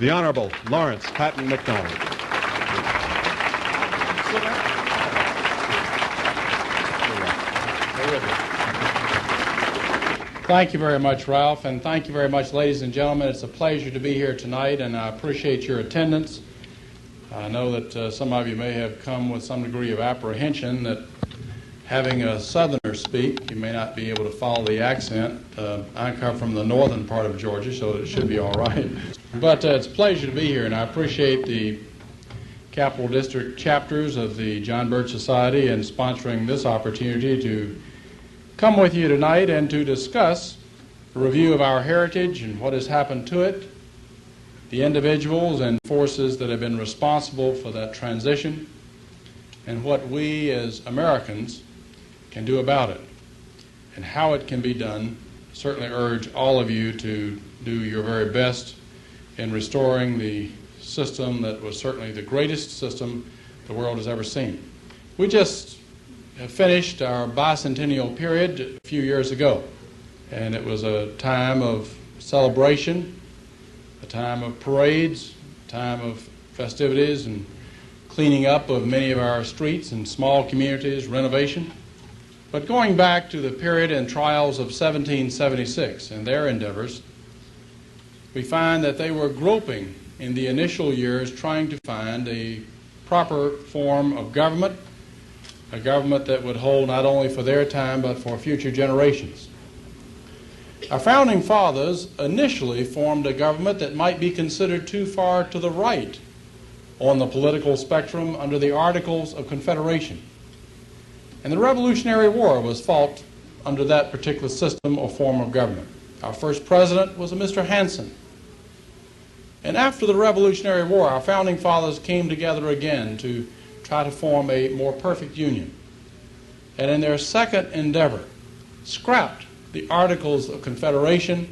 The Honorable Laurence Patton McDonald. Thank you very much, Ralph, and thank you very much, ladies and gentlemen. It's a pleasure to be here tonight, and I appreciate your attendance. I know that some of you may have come with some degree of apprehension that having a Southerner speak, you may not be able to follow the accent. I come from the northern part of Georgia, so it should be all right. But it's a pleasure to be here, and I appreciate the Capital District chapters of the John Birch Society in sponsoring this opportunity to come with you tonight and to discuss a review of our heritage and what has happened to it, the individuals and forces that have been responsible for that transition, and what we as Americans can do about it, and how it can be done. Certainly urge all of you to do your very best in restoring the system that was certainly the greatest system the world has ever seen. We just finished our bicentennial period a few years ago, and it was a time of celebration, a time of parades, a time of festivities and cleaning up of many of our streets and small communities, renovation. But going back to the period and trials of 1776 and their endeavors, we find that they were groping in the initial years trying to find a proper form of government, a government that would hold not only for their time but for future generations. Our founding fathers initially formed a government that might be considered too far to the right on the political spectrum under the Articles of Confederation. And the Revolutionary War was fought under that particular system or form of government. Our first president was a Mr. Hanson. And after the Revolutionary War, our founding fathers came together again to try to form a more perfect union. And in their second endeavor, scrapped the Articles of Confederation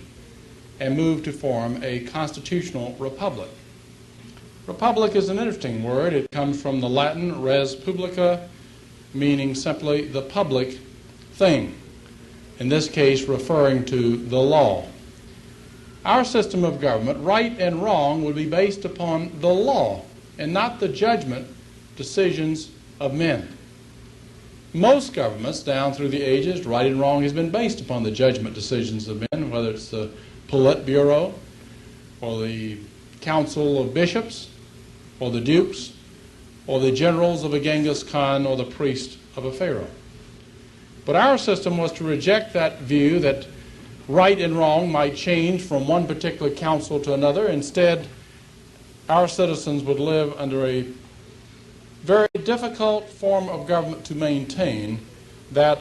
and moved to form a constitutional republic. Republic is an interesting word. It comes from the Latin res publica, meaning simply the public thing, in this case referring to the law. Our system of government, right and wrong, would be based upon the law and not the judgment decisions of men. Most governments down through the ages, right and wrong, has been based upon the judgment decisions of men, whether it's the Politburo or the Council of Bishops or the dukes or the generals of a Genghis Khan or the priest of a pharaoh. But our system was to reject that view that right and wrong might change from one particular council to another. Instead, our citizens would live under a very difficult form of government to maintain, that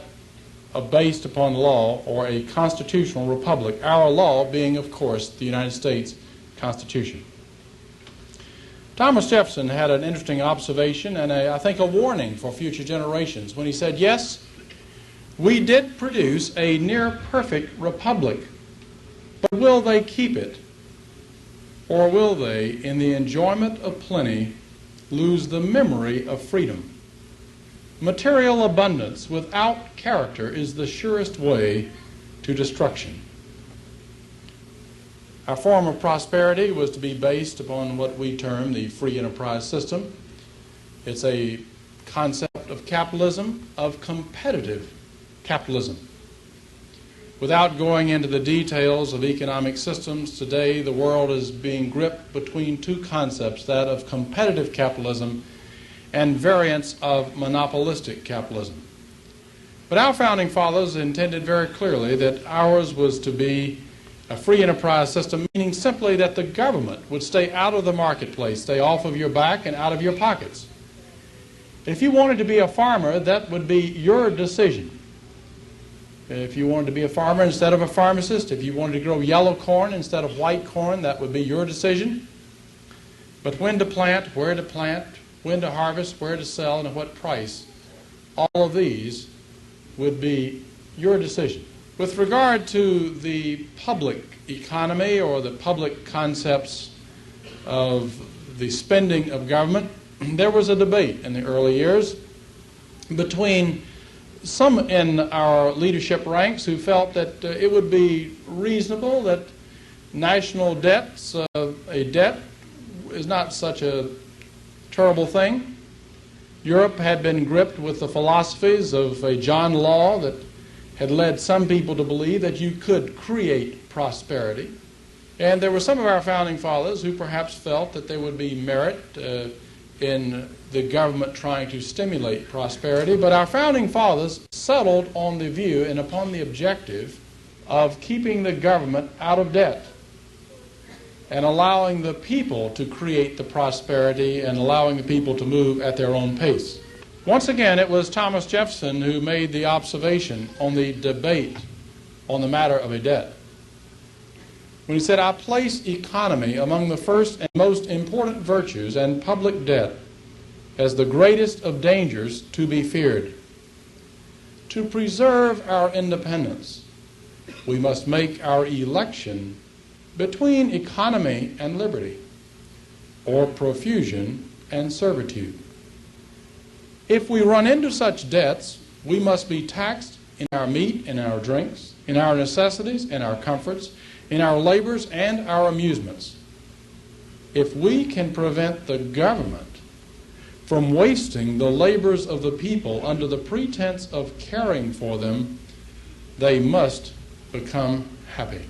based upon law, or a constitutional republic, our law being, of course, the United States Constitution. Thomas Jefferson had an interesting observation and I think a warning for future generations when he said, yes, we did produce a near-perfect republic, but will they keep it? Or will they, in the enjoyment of plenty, lose the memory of freedom? Material abundance without character is the surest way to destruction. Our form of prosperity was to be based upon what we term the free enterprise system. It's a concept of capitalism, of competitive capitalism. Without going into the details of economic systems, today the world is being gripped between two concepts, that of competitive capitalism and variants of monopolistic capitalism. But our founding fathers intended very clearly that ours was to be a free enterprise system, meaning simply that the government would stay out of the marketplace, stay off of your back and out of your pockets. If you wanted to be a farmer, that would be your decision. If you wanted to be a farmer instead of a pharmacist, if you wanted to grow yellow corn instead of white corn, that would be your decision. But when to plant, when to harvest, where to sell, and at what price, all of these would be your decision. With regard to the public economy or the public concepts of the spending of government, there was a debate in the early years between some in our leadership ranks who felt that it would be reasonable that national debts, a debt is not such a terrible thing. Europe had been gripped with the philosophies of a John Law that had led some people to believe that you could create prosperity. And there were some of our founding fathers who perhaps felt that there would be merit in the government trying to stimulate prosperity. But our founding fathers settled on the view and upon the objective of keeping the government out of debt and allowing the people to create the prosperity and allowing the people to move at their own pace. Once again, it was Thomas Jefferson who made the observation on the debate on the matter of a debt, when he said, "I place economy among the first and most important virtues, and public debt as the greatest of dangers to be feared. To preserve our independence, we must make our election between economy and liberty, or profusion and servitude. If we run into such debts, we must be taxed in our meat and our drinks, in our necessities and our comforts, in our labors and our amusements. If we can prevent the government from wasting the labors of the people under the pretense of caring for them, they must become happy."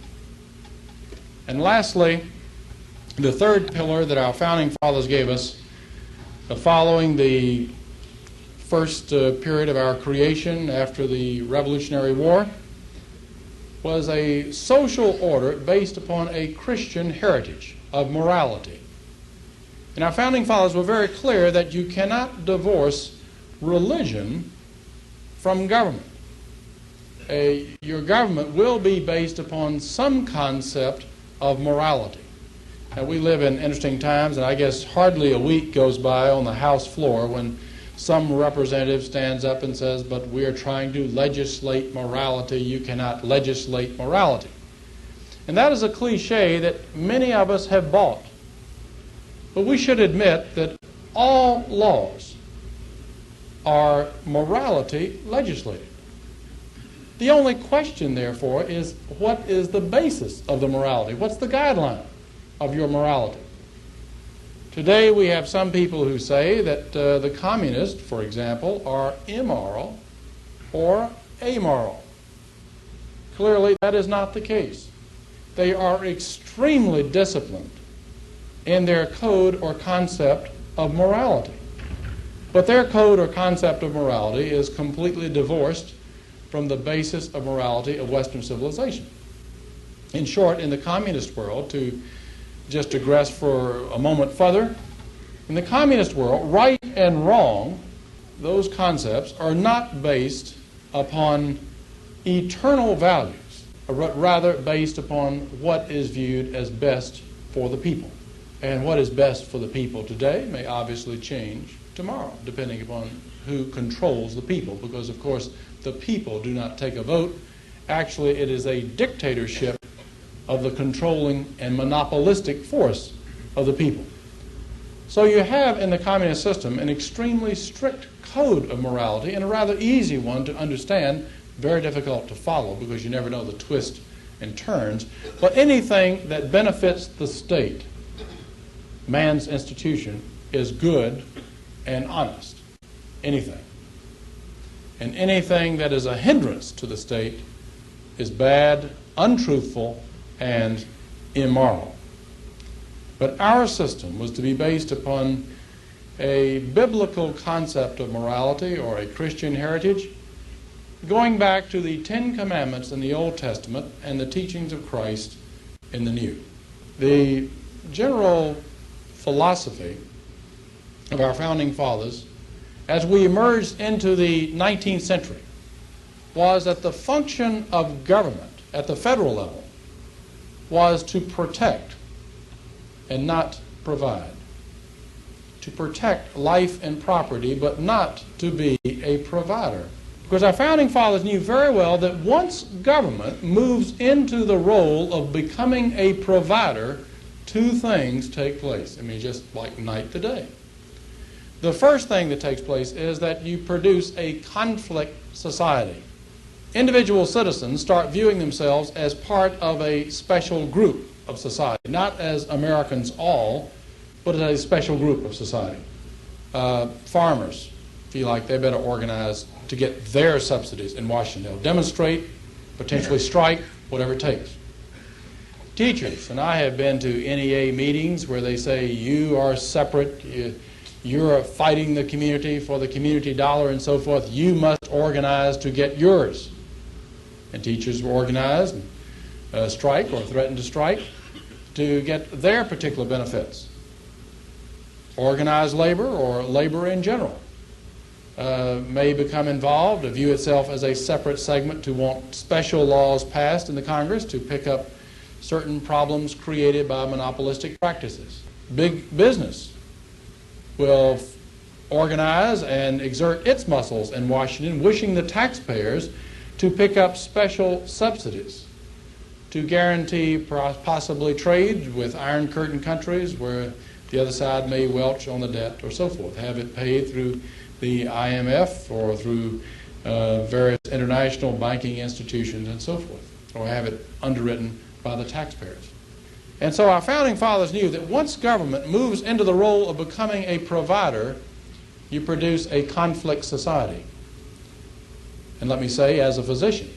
And lastly, the third pillar that our founding fathers gave us, following the first period of our creation after the Revolutionary War, was a social order based upon a Christian heritage of morality. And our founding fathers were very clear that you cannot divorce religion from government. Your government will be based upon some concept of morality. Now, we live in interesting times, and I guess hardly a week goes by on the House floor when some representative stands up and says, "But we are trying to legislate morality. You cannot legislate morality." And that is a cliche that many of us have bought. But we should admit that all laws are morality legislated. The only question, therefore, is what is the basis of the morality? What's the guideline of your morality? Today we have some people who say that the communists, for example, are immoral or amoral. Clearly that is not the case. They are extremely disciplined in their code or concept of morality. But their code or concept of morality is completely divorced from the basis of morality of Western civilization. In short, in the communist world, to just digress for a moment further, in the communist world, right and wrong, those concepts are not based upon eternal values, but rather based upon what is viewed as best for the people. And what is best for the people today may obviously change tomorrow, depending upon who controls the people, because, of course, the people do not take a vote. Actually, it is a dictatorship of the controlling and monopolistic force of the people. So you have in the communist system an extremely strict code of morality, and a rather easy one to understand, very difficult to follow because you never know the twists and turns. But anything that benefits the state, man's institution, is good and honest. Anything. And anything that is a hindrance to the state is bad, untruthful, and immoral. But our system was to be based upon a biblical concept of morality, or a Christian heritage, going back to the Ten Commandments in the Old Testament and the teachings of Christ in the New. The general philosophy of our founding fathers, as we emerged into the 19th century, was that the function of government at the federal level was to protect and not provide. To protect life and property, but not to be a provider. Because our founding fathers knew very well that once government moves into the role of becoming a provider, two things take place. I mean, just like night to day. The first thing that takes place is that you produce a conflict society. Individual citizens start viewing themselves as part of a special group of society, not as Americans all, but as a special group of society. Farmers feel like they better organize to get their subsidies in Washington. They'll demonstrate, potentially strike, whatever it takes. Teachers, and I have been to NEA meetings where they say you are separate, you're fighting the community for the community dollar and so forth, you must organize to get yours. And teachers will organize and strike or threaten to strike to get their particular benefits. Organized labor or labor in general may become involved, to view itself as a separate segment, to want special laws passed in the Congress to pick up certain problems created by monopolistic practices. Big business will organize and exert its muscles in Washington, wishing the taxpayers to pick up special subsidies to guarantee possibly trade with Iron Curtain countries where the other side may welch on the debt or so forth, have it paid through the IMF or through various international banking institutions and so forth, or have it underwritten by the taxpayers. And so our founding fathers knew that once government moves into the role of becoming a provider, you produce a conflict society. And let me say, as a physician,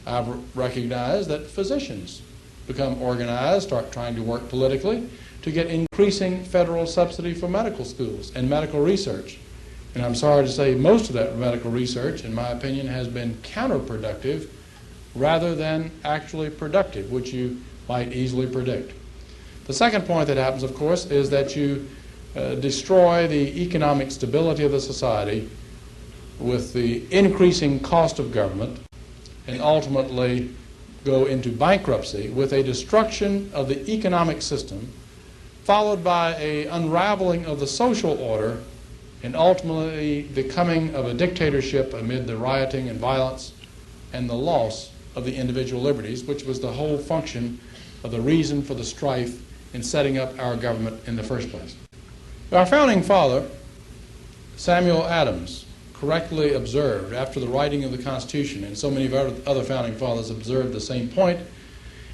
I've recognized that physicians become organized, start trying to work politically to get increasing federal subsidy for medical schools and medical research. And I'm sorry to say most of that medical research, in my opinion, has been counterproductive rather than actually productive, which you might easily predict. The second point that happens, of course, is that you destroy the economic stability of the society with the increasing cost of government and ultimately go into bankruptcy with a destruction of the economic system followed by an unraveling of the social order and ultimately the coming of a dictatorship amid the rioting and violence and the loss of the individual liberties, which was the whole function of the reason for the strife in setting up our government in the first place. Our founding father, Samuel Adams, correctly observed after the writing of the Constitution, and so many of our other founding fathers observed the same point,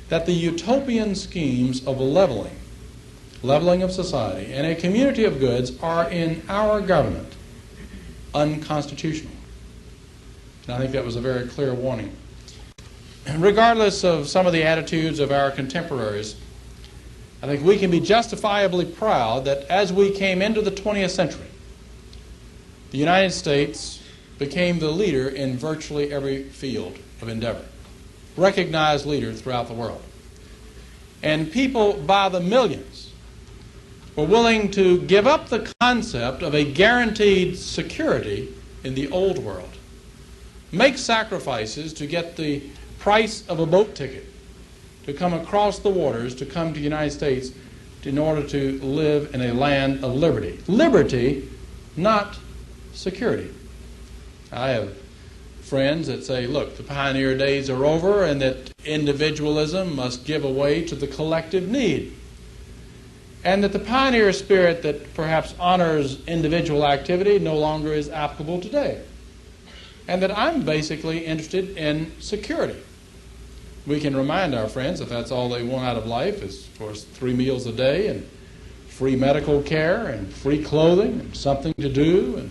that the utopian schemes of leveling of society, and a community of goods are in our government unconstitutional. And I think that was a very clear warning. And regardless of some of the attitudes of our contemporaries, I think we can be justifiably proud that as we came into the 20th century, the United States became the leader in virtually every field of endeavor, recognized leader throughout the world. And people by the millions were willing to give up the concept of a guaranteed security in the old world, make sacrifices to get the price of a boat ticket to come across the waters to come to the United States in order to live in a land of liberty. Liberty, not security. I have friends that say, look, the pioneer days are over and that individualism must give way to the collective need. And that the pioneer spirit that perhaps honors individual activity no longer is applicable today. And that I'm basically interested in security. We can remind our friends if that's all they want out of life is for 3 meals a day and free medical care and free clothing and something to do and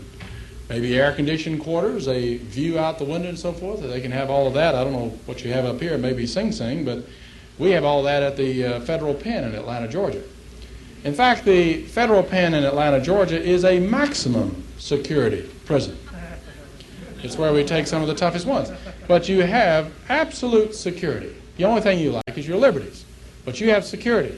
maybe air-conditioned quarters, a view out the window and so forth. They can have all of that. I don't know what you have up here, maybe Sing Sing, but we have all that at the federal pen in Atlanta, Georgia. In fact, the federal pen in Atlanta, Georgia is a maximum security prison. It's where we take some of the toughest ones. But you have absolute security. The only thing you like is your liberties. But you have security.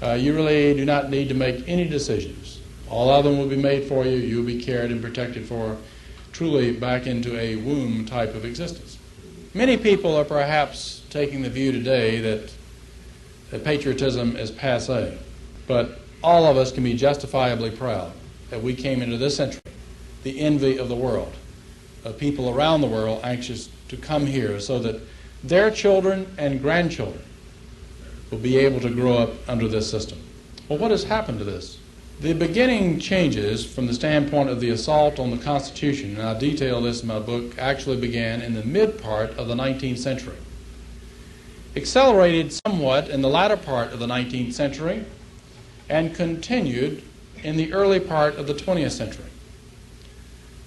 You really do not need to make any decisions. All of them will be made for you. You'll be cared and protected for, truly back into a womb type of existence. Many people are perhaps taking the view today that patriotism is passé. But all of us can be justifiably proud that we came into this century, the envy of the world, of people around the world anxious to come here so that their children and grandchildren will be able to grow up under this system. Well, what has happened to this? The beginning changes from the standpoint of the assault on the Constitution, and I detail this in my book, actually began in the mid-part of the 19th century. Accelerated somewhat in the latter part of the 19th century, and continued in the early part of the 20th century.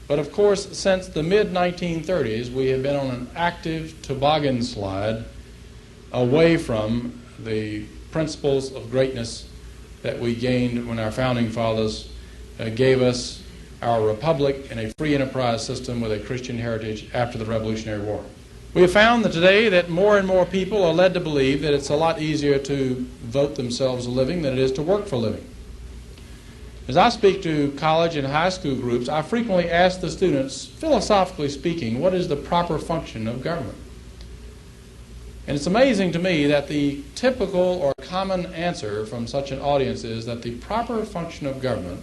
But of course, since the mid-1930s, we have been on an active toboggan slide away from the principles of greatness that we gained when our founding fathers gave us our republic and a free enterprise system with a Christian heritage after the Revolutionary War. We have found that today that more and more people are led to believe that it's a lot easier to vote themselves a living than it is to work for a living. As I speak to college and high school groups, I frequently ask the students, philosophically speaking, what is the proper function of government? And it's amazing to me that the typical or common answer from such an audience is that the proper function of government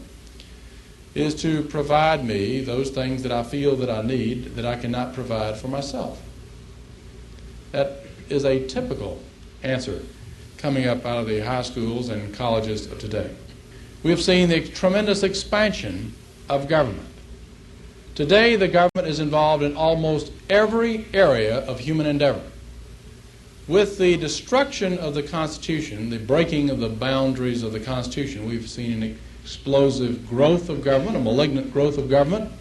is to provide me those things that I feel that I need that I cannot provide for myself. That is a typical answer coming up out of the high schools and colleges of today. We have seen the tremendous expansion of government. Today, the government is involved in almost every area of human endeavor. With the destruction of the Constitution, the breaking of the boundaries of the Constitution, we've seen an explosive growth of government, a malignant growth of government,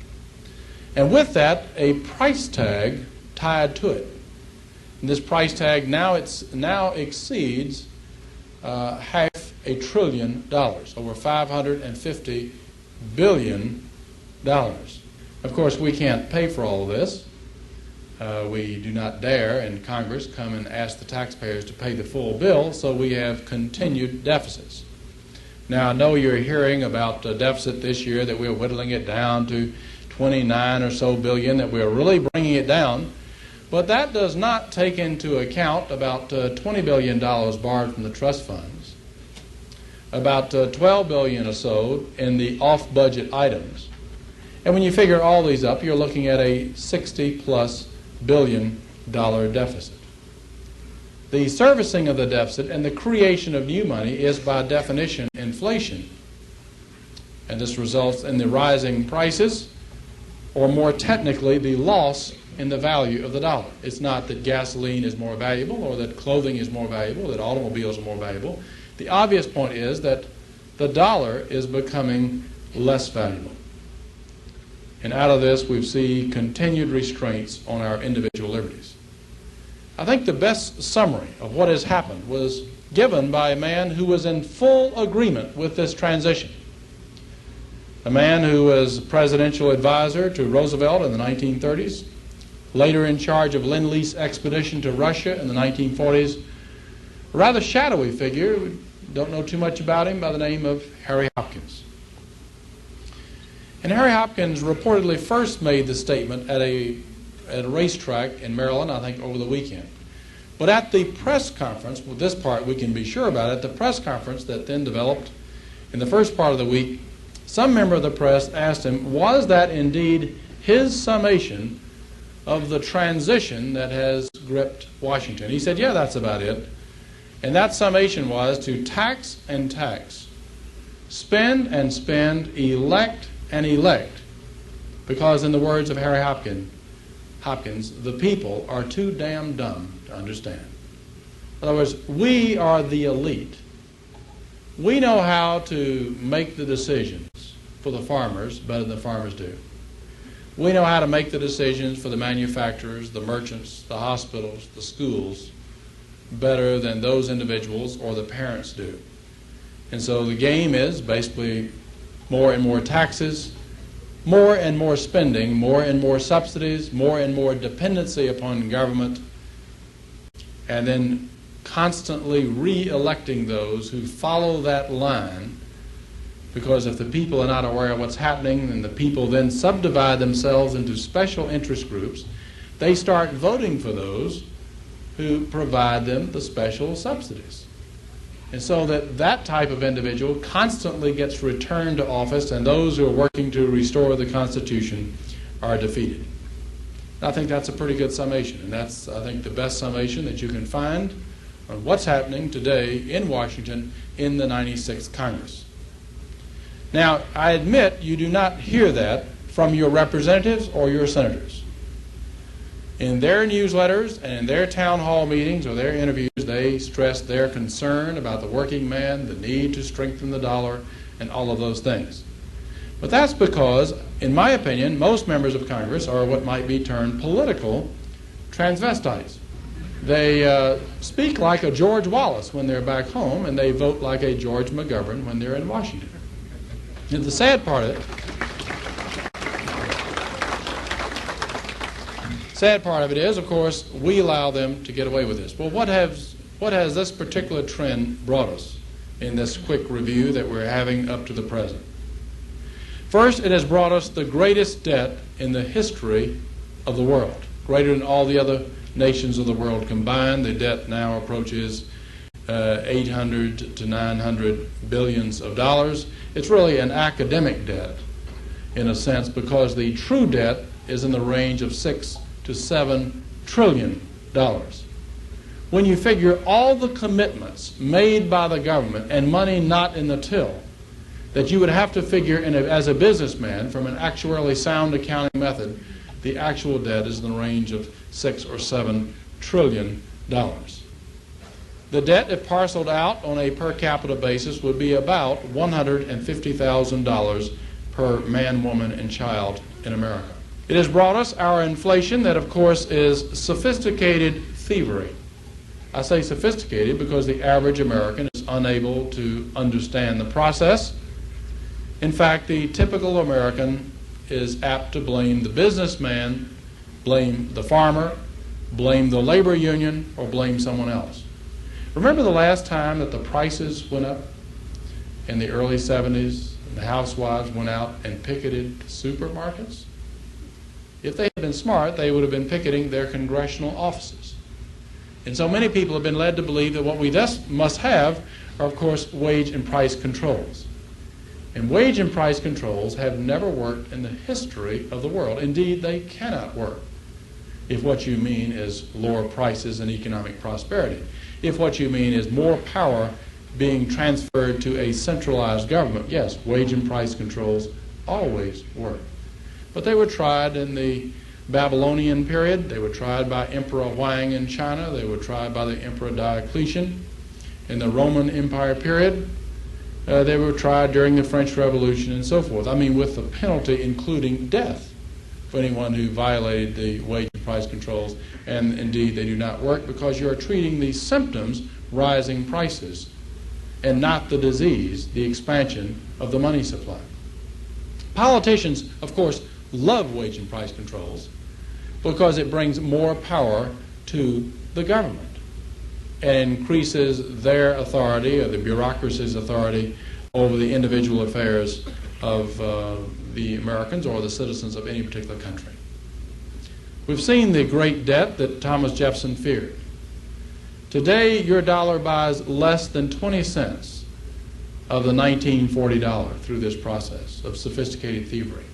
and with that, a price tag tied to it. And this price tag now exceeds $500 billion, over $550 billion. Of course, we can't pay for all of this. We do not dare in Congress come and ask the taxpayers to pay the full bill, so we have continued deficits. Now, I know you're hearing about the deficit this year, that we're whittling it down to 29 or so billion, that we're really bringing it down. But that does not take into account about $20 billion borrowed from the trust funds, about $12 billion or so in the off-budget items. And when you figure all these up, you're looking at a $60+ billion deficit. The servicing of the deficit and the creation of new money is by definition inflation. And this results in the rising prices, or more technically, the loss in the value of the dollar. It's not that gasoline is more valuable or that clothing is more valuable, that automobiles are more valuable. The obvious point is that the dollar is becoming less valuable. And out of this, we see continued restraints on our individual liberties. I think the best summary of what has happened was given by a man who was in full agreement with this transition. A man who was presidential advisor to Roosevelt in the 1930s, later in charge of Lend-Lease expedition to Russia in the 1940s, a rather shadowy figure, we don't know too much about him, by the name of Harry Hopkins. And Harry Hopkins reportedly first made the statement at a racetrack in Maryland, I think over the weekend. But at the press conference, well, this part we can be sure about, at the press conference that then developed in the first part of the week, some member of the press asked him, was that indeed his summation of the transition that has gripped Washington? He said, yeah, that's about it. And that summation was to tax and tax, spend and spend, elect and elect, because in the words of Harry Hopkins, the people are too damn dumb to understand. In other words, we are the elite. We know how to make the decisions for the farmers better than the farmers do. We know how to make the decisions for the manufacturers, the merchants, the hospitals, the schools better than those individuals or the parents do. And so the game is basically more and more taxes, more and more spending, more and more subsidies, more and more dependency upon government, and then constantly re-electing those who follow that line, because if the people are not aware of what's happening and the people then subdivide themselves into special interest groups, they start voting for those who provide them the special subsidies. And so that type of individual constantly gets returned to office, and those who are working to restore the Constitution are defeated. And I think that's a pretty good summation, and that's, I think, the best summation that you can find on what's happening today in Washington in the 96th Congress. Now, I admit you do not hear that from your representatives or your senators. In their newsletters and in their town hall meetings or their interviews, they stress their concern about the working man, the need to strengthen the dollar, and all of those things. But that's because, in my opinion, most members of Congress are what might be termed political transvestites. They speak like a George Wallace when they're back home, and they vote like a George McGovern when they're in Washington. And the sad part of it is, of course, we allow them to get away with this. Well, what has this particular trend brought us in this quick review that we're having up to the present? First, it has brought us the greatest debt in the history of the world, greater than all the other nations of the world combined. The debt now approaches 800 to 900 billions of dollars. It's really an academic debt in a sense, because the true debt is in the range of $6 to $7 trillion. When you figure all the commitments made by the government and money not in the till that you would have to figure as a businessman from an actuarially sound accounting method, the actual debt is in the range of $6 or $7 trillion. The debt, if parceled out on a per capita basis, would be about $150,000 per man, woman, and child in America. It has brought us our inflation that, of course, is sophisticated thievery. I say sophisticated because the average American is unable to understand the process. In fact, the typical American is apt to blame the businessman, blame the farmer, blame the labor union, or blame someone else. Remember the last time that the prices went up in the early 70s, and the housewives went out and picketed supermarkets? If they had been smart, they would have been picketing their congressional offices. And so many people have been led to believe that what we thus must have are, of course, wage and price controls. And wage and price controls have never worked in the history of the world. Indeed, they cannot work if what you mean is lower prices and economic prosperity. If what you mean is more power being transferred to a centralized government, yes, wage and price controls always work. But they were tried in the Babylonian period. They were tried by Emperor Huang in China. They were tried by the Emperor Diocletian in the Roman Empire period. They were tried during the French Revolution and so forth. I mean, with the penalty including death for anyone who violated the wage and price controls. And indeed, they do not work because you are treating the symptoms, rising prices, and not the disease, the expansion of the money supply. Politicians, of course, love wage and price controls because it brings more power to the government and increases their authority, or the bureaucracy's authority, over the individual affairs of the Americans or the citizens of any particular country. We've seen the great debt that Thomas Jefferson feared. Today, your dollar buys less than 20 cents of the $1940 through this process of sophisticated thievery.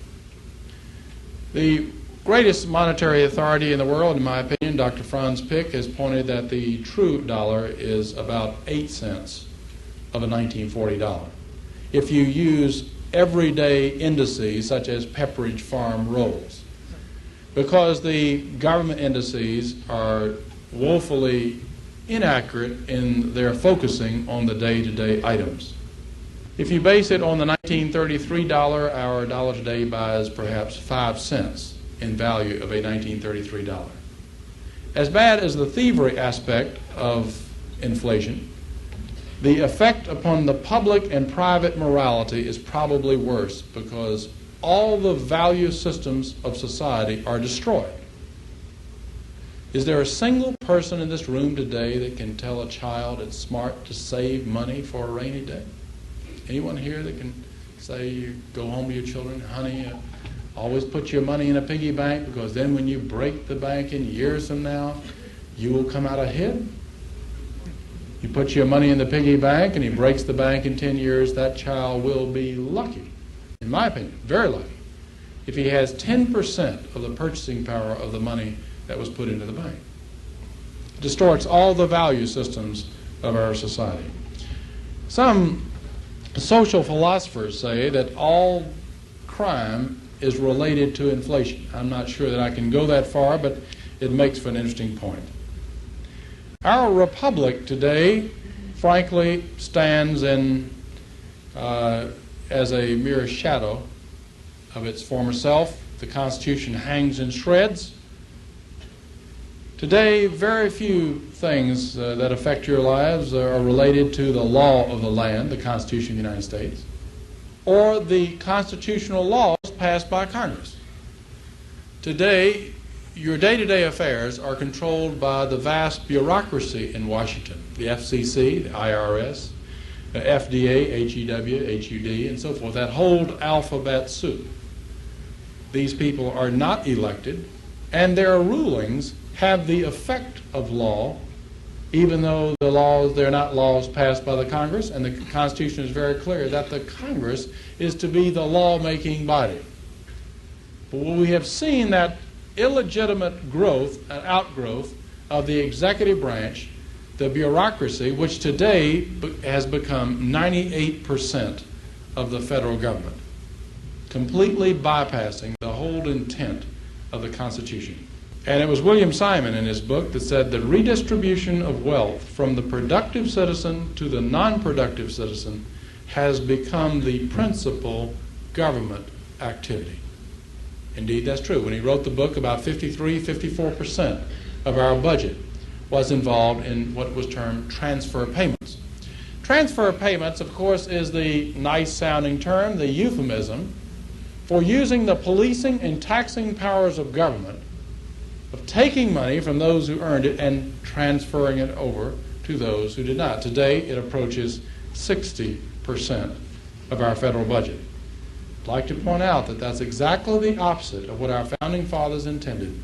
The greatest monetary authority in the world, in my opinion, Dr. Franz Pick, has pointed that the true dollar is about 8 cents of a $1940. If you use everyday indices such as Pepperidge Farm rolls, because the government indices are woefully inaccurate in their focusing on the day-to-day items. If you base it on the $1933, our dollar today buys perhaps 5 cents in value of a $1933. As bad as the thievery aspect of inflation, the effect upon the public and private morality is probably worse because all the value systems of society are destroyed. Is there a single person in this room today that can tell a child it's smart to save money for a rainy day? Anyone here that can say, you go home to your children, honey, always put your money in a piggy bank because then when you break the bank in years from now, you will come out ahead? You put your money in the piggy bank and he breaks the bank in 10 years, that child will be lucky, in my opinion, very lucky, if he has 10% of the purchasing power of the money that was put into the bank. It distorts all the value systems of our society. Some social philosophers say that all crime is related to inflation. I'm not sure that I can go that far, but it makes for an interesting point. Our republic today, frankly, stands as a mere shadow of its former self. The Constitution hangs in shreds. Today, very few things that affect your lives are related to the law of the land, the Constitution of the United States, or the constitutional laws passed by Congress. Today, your day-to-day affairs are controlled by the vast bureaucracy in Washington, the FCC, the IRS, the FDA, HEW, HUD, and so forth, that whole alphabet soup. These people are not elected, and their rulings have the effect of law, even though they're not laws passed by the Congress, and the Constitution is very clear that the Congress is to be the law-making body. But we have seen that illegitimate growth and outgrowth of the executive branch, the bureaucracy, which today has become 98% of the federal government, completely bypassing the whole intent of the Constitution. And it was William Simon in his book that said the redistribution of wealth from the productive citizen to the non-productive citizen has become the principal government activity. Indeed, that's true. When he wrote the book, about 54% of our budget was involved in what was termed transfer payments. Transfer payments, of course, is the nice-sounding term, the euphemism, for using the policing and taxing powers of government, of taking money from those who earned it and transferring it over to those who did not. Today, it approaches 60% of our federal budget. I'd like to point out that that's exactly the opposite of what our founding fathers intended.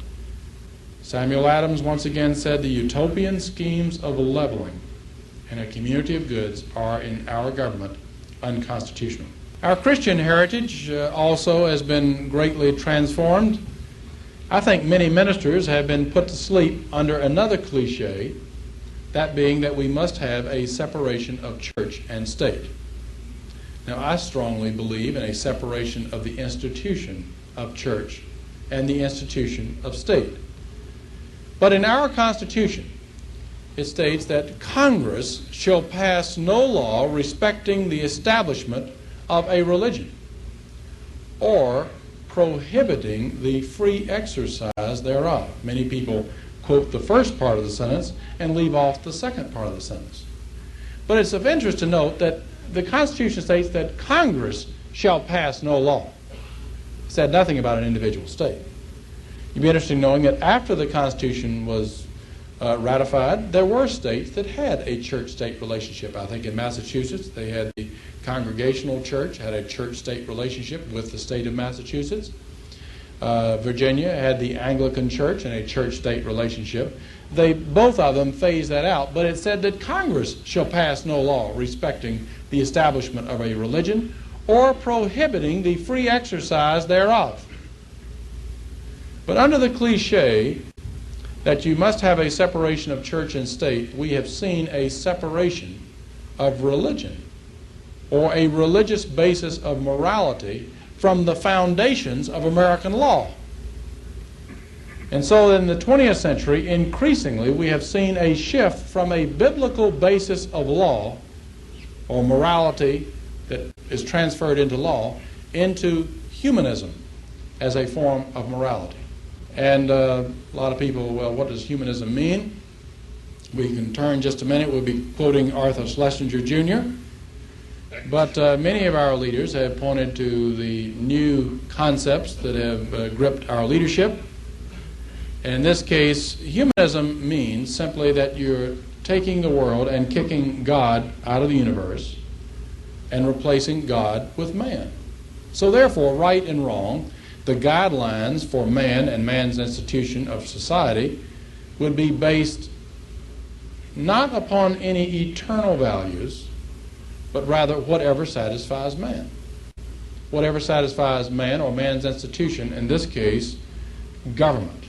Samuel Adams once again said the utopian schemes of leveling and a community of goods are in our government unconstitutional. Our Christian heritage also has been greatly transformed. I think many ministers have been put to sleep under another cliche, that being that we must have a separation of church and state. Now, I strongly believe in a separation of the institution of church and the institution of state. But in our Constitution, it states that Congress shall pass no law respecting the establishment of a religion or prohibiting the free exercise thereof. Many people quote the first part of the sentence and leave off the second part of the sentence. But it's of interest to note that the Constitution states that Congress shall pass no law. It said nothing about an individual state. You'd be interested in knowing that after the Constitution was ratified, there were states that had a church-state relationship. I think in Massachusetts, they had the Congregational Church, had a church-state relationship with the state of Massachusetts. Virginia had the Anglican Church and a church-state relationship. Both of them phased that out, but it said that Congress shall pass no law respecting the establishment of a religion or prohibiting the free exercise thereof. But under the cliche that you must have a separation of church and state, we have seen a separation of religion or a religious basis of morality from the foundations of American law. And so in the 20th century, increasingly, we have seen a shift from a biblical basis of law or morality that is transferred into law into humanism as a form of morality. And a lot of people, well, what does humanism mean? We can turn just a minute. We'll be quoting Arthur Schlesinger Jr. But many of our leaders have pointed to the new concepts that have gripped our leadership. And in this case, humanism means simply that you're taking the world and kicking God out of the universe and replacing God with man. So therefore, right and wrong, the guidelines for man and man's institution of society would be based not upon any eternal values, but rather whatever satisfies man. Whatever satisfies man or man's institution, in this case, government.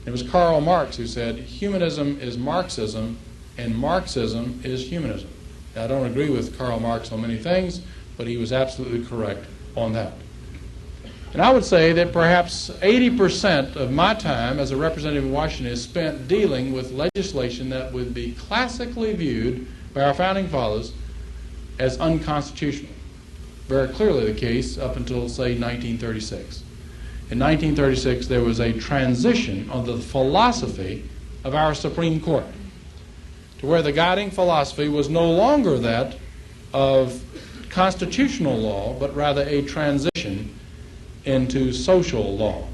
It was Karl Marx who said, humanism is Marxism and Marxism is humanism. Now, I don't agree with Karl Marx on many things, but he was absolutely correct on that. And I would say that perhaps 80% of my time as a representative of Washington is spent dealing with legislation that would be classically viewed by our founding fathers as unconstitutional. Very clearly the case up until, say, 1936. In 1936, there was a transition of the philosophy of our Supreme Court to where the guiding philosophy was no longer that of constitutional law, but rather a transition into social law.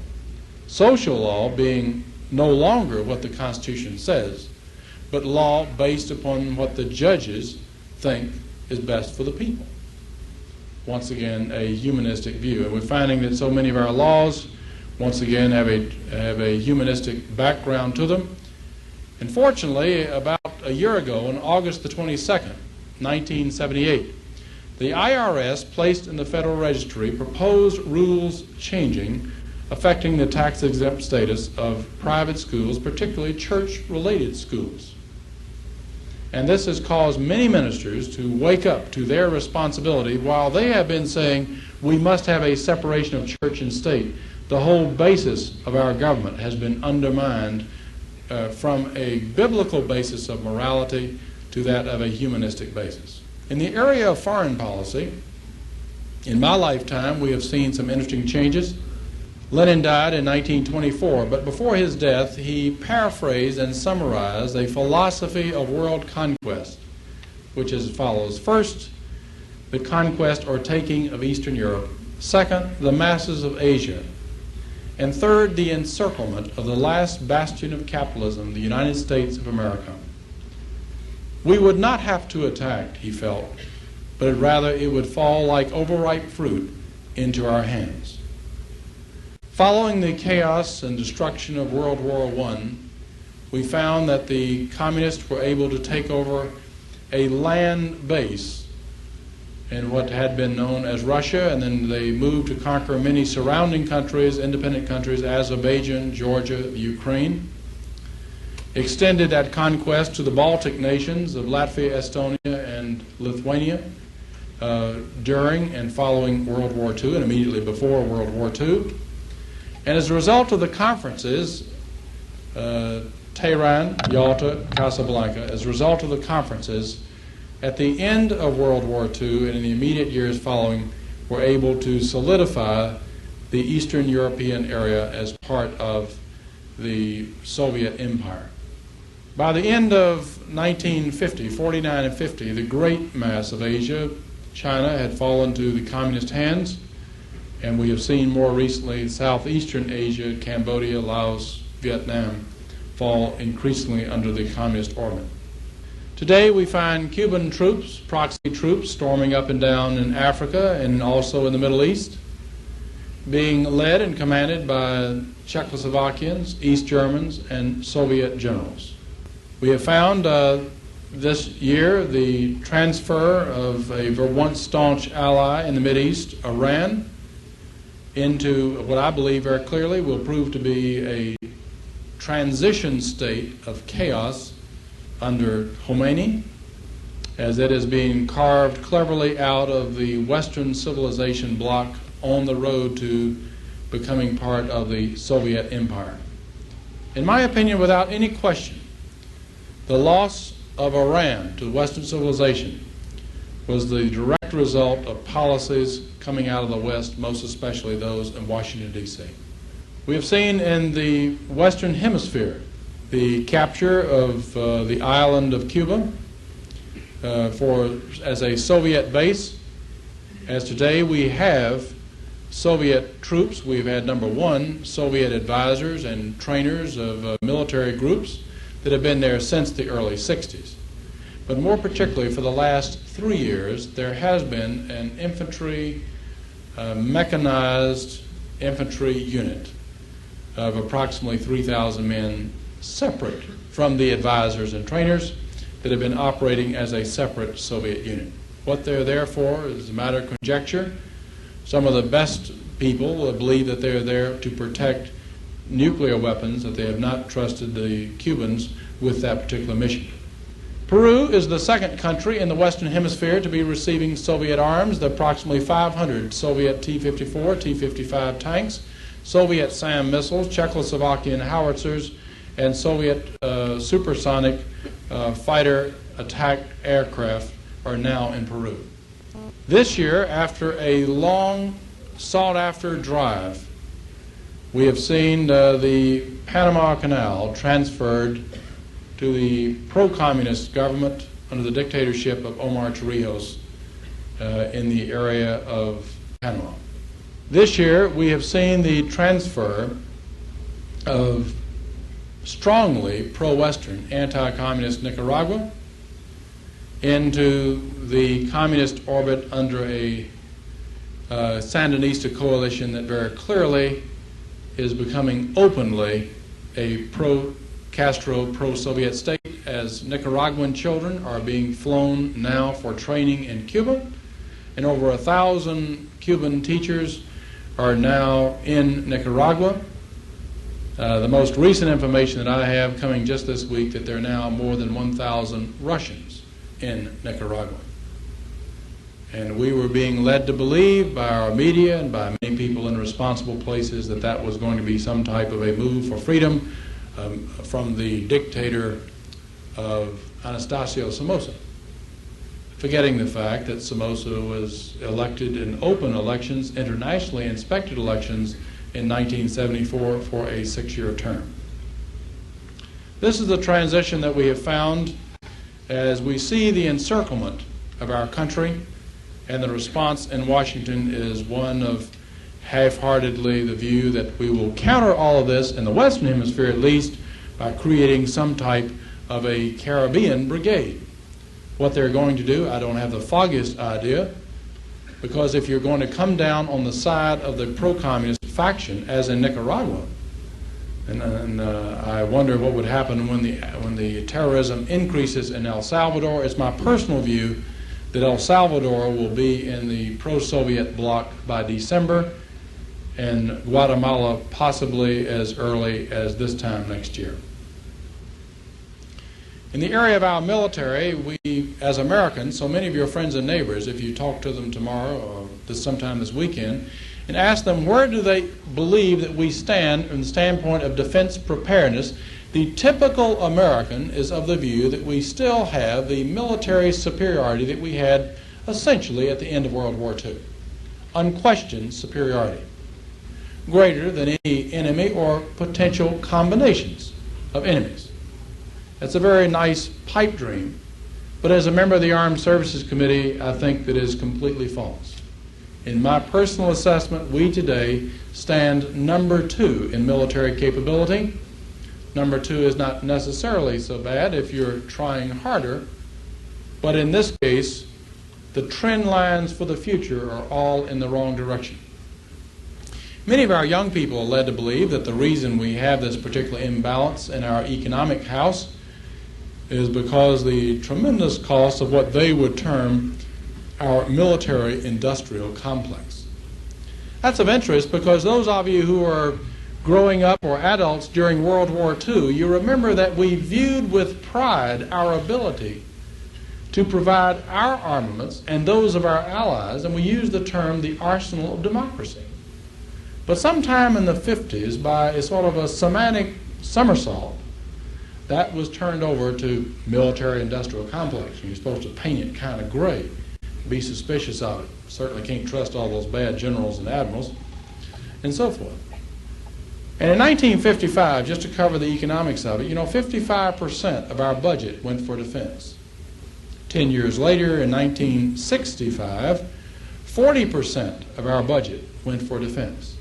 Social law being no longer what the Constitution says, but law based upon what the judges think is best for the people. Once again, a humanistic view. And we're finding that so many of our laws, once again, have a humanistic background to them. And fortunately, about a year ago, on August the 22nd, 1978, the IRS placed in the Federal Registry proposed rules changing affecting the tax-exempt status of private schools, particularly church-related schools. And this has caused many ministers to wake up to their responsibility. While they have been saying we must have a separation of church and state, the whole basis of our government has been undermined from a biblical basis of morality to that of a humanistic basis. In the area of foreign policy, in my lifetime, we have seen some interesting changes. Lenin died in 1924, but before his death, he paraphrased and summarized a philosophy of world conquest, which is as follows. First, the conquest or taking of Eastern Europe. Second, the masses of Asia. And third, the encirclement of the last bastion of capitalism, the United States of America. We would not have to attack, he felt, but rather it would fall like overripe fruit into our hands. Following the chaos and destruction of World War I, we found that the communists were able to take over a land base in what had been known as Russia, and then they moved to conquer many surrounding countries, independent countries, Azerbaijan, Georgia, Ukraine. Extended that conquest to the Baltic nations of Latvia, Estonia, and Lithuania during and following World War II and immediately before World War II. And as a result of the conferences, Tehran, Yalta, Casablanca, as a result of the conferences, at the end of World War II and in the immediate years following, were able to solidify the Eastern European area as part of the Soviet Empire. By the end of 1950, 49 and 50, the great mass of Asia, China, had fallen to the communist hands, and we have seen more recently Southeastern Asia, Cambodia, Laos, Vietnam, fall increasingly under the communist orbit. Today we find Cuban troops, proxy troops, storming up and down in Africa and also in the Middle East, being led and commanded by Czechoslovakians, East Germans, and Soviet generals. We have found this year the transfer of a once staunch ally in the Mideast, Iran, into what I believe very clearly will prove to be a transition state of chaos under Khomeini, as it is being carved cleverly out of the Western civilization bloc on the road to becoming part of the Soviet Empire. In my opinion, without any question, the loss of Iran to Western civilization was the direct result of policies coming out of the West, most especially those in Washington, D.C. We have seen in the Western Hemisphere the capture of the island of Cuba as a Soviet base. As today we have Soviet troops, we've had, number one, Soviet advisors and trainers of military groups that have been there since the early 60s. But more particularly for the last 3 years, there has been an infantry, mechanized infantry unit of approximately 3,000 men separate from the advisors and trainers that have been operating as a separate Soviet unit. What they're there for is a matter of conjecture. Some of the best people believe that they're there to protect nuclear weapons, that they have not trusted the Cubans with that particular mission. Peru is the second country in the Western Hemisphere to be receiving Soviet arms, the approximately 500 Soviet T-54, T-55 tanks, Soviet SAM missiles, Czechoslovakian howitzers, and Soviet supersonic fighter attack aircraft are now in Peru. This year, after a long sought-after drive, we have seen the Panama Canal transferred to the pro-communist government under the dictatorship of Omar Torrijos in the area of Panama. This year, we have seen the transfer of strongly pro-Western, anti-communist Nicaragua into the communist orbit under a Sandinista coalition that very clearly is becoming openly a pro-Castro, pro-Soviet state, as Nicaraguan children are being flown now for training in Cuba, and over 1,000 Cuban teachers are now in Nicaragua. The most recent information that I have coming just this week that there are now more than 1,000 Russians in Nicaragua. And we were being led to believe by our media and by many people in responsible places that that was going to be some type of a move for freedom from the dictator of Anastasio Somoza, forgetting the fact that Somoza was elected in open elections, internationally inspected elections, in 1974 for a 6-year term. This is the transition that we have found as we see the encirclement of our country, and the response in Washington is one of half-heartedly the view that we will counter all of this, in the Western Hemisphere at least, by creating some type of a Caribbean brigade. What they're going to do, I don't have the foggiest idea, because if you're going to come down on the side of the pro-communist faction, as in Nicaragua, and I wonder what would happen when the terrorism increases in El Salvador. It's my personal view that El Salvador will be in the pro-Soviet bloc by December, and Guatemala possibly as early as this time next year. In the area of our military, we, as Americans, so many of your friends and neighbors, if you talk to them tomorrow or sometime this weekend, and ask them where do they believe that we stand from the standpoint of defense preparedness, the typical American is of the view that we still have the military superiority that we had essentially at the end of World War II. Unquestioned superiority, greater than any enemy or potential combinations of enemies. That's a very nice pipe dream, but as a member of the Armed Services Committee, I think that is completely false. In my personal assessment, we today stand number 2 in military capability. Number 2 is not necessarily so bad if you're trying harder, but in this case, the trend lines for the future are all in the wrong direction. Many of our young people are led to believe that the reason we have this particular imbalance in our economic house is because the tremendous cost of what they would term our military-industrial complex. That's of interest because those of you who are growing up or adults during World War II, you remember that we viewed with pride our ability to provide our armaments and those of our allies, and we used the term the arsenal of democracy. But sometime in the 50s, by a sort of a semantic somersault, that was turned over to military-industrial complex. You're supposed to paint it kind of gray, be suspicious of it. Certainly can't trust all those bad generals and admirals, and so forth. And in 1955, just to cover the economics of it, 55% of our budget went for defense. 10 years later, in 1965, 40% of our budget went for defense.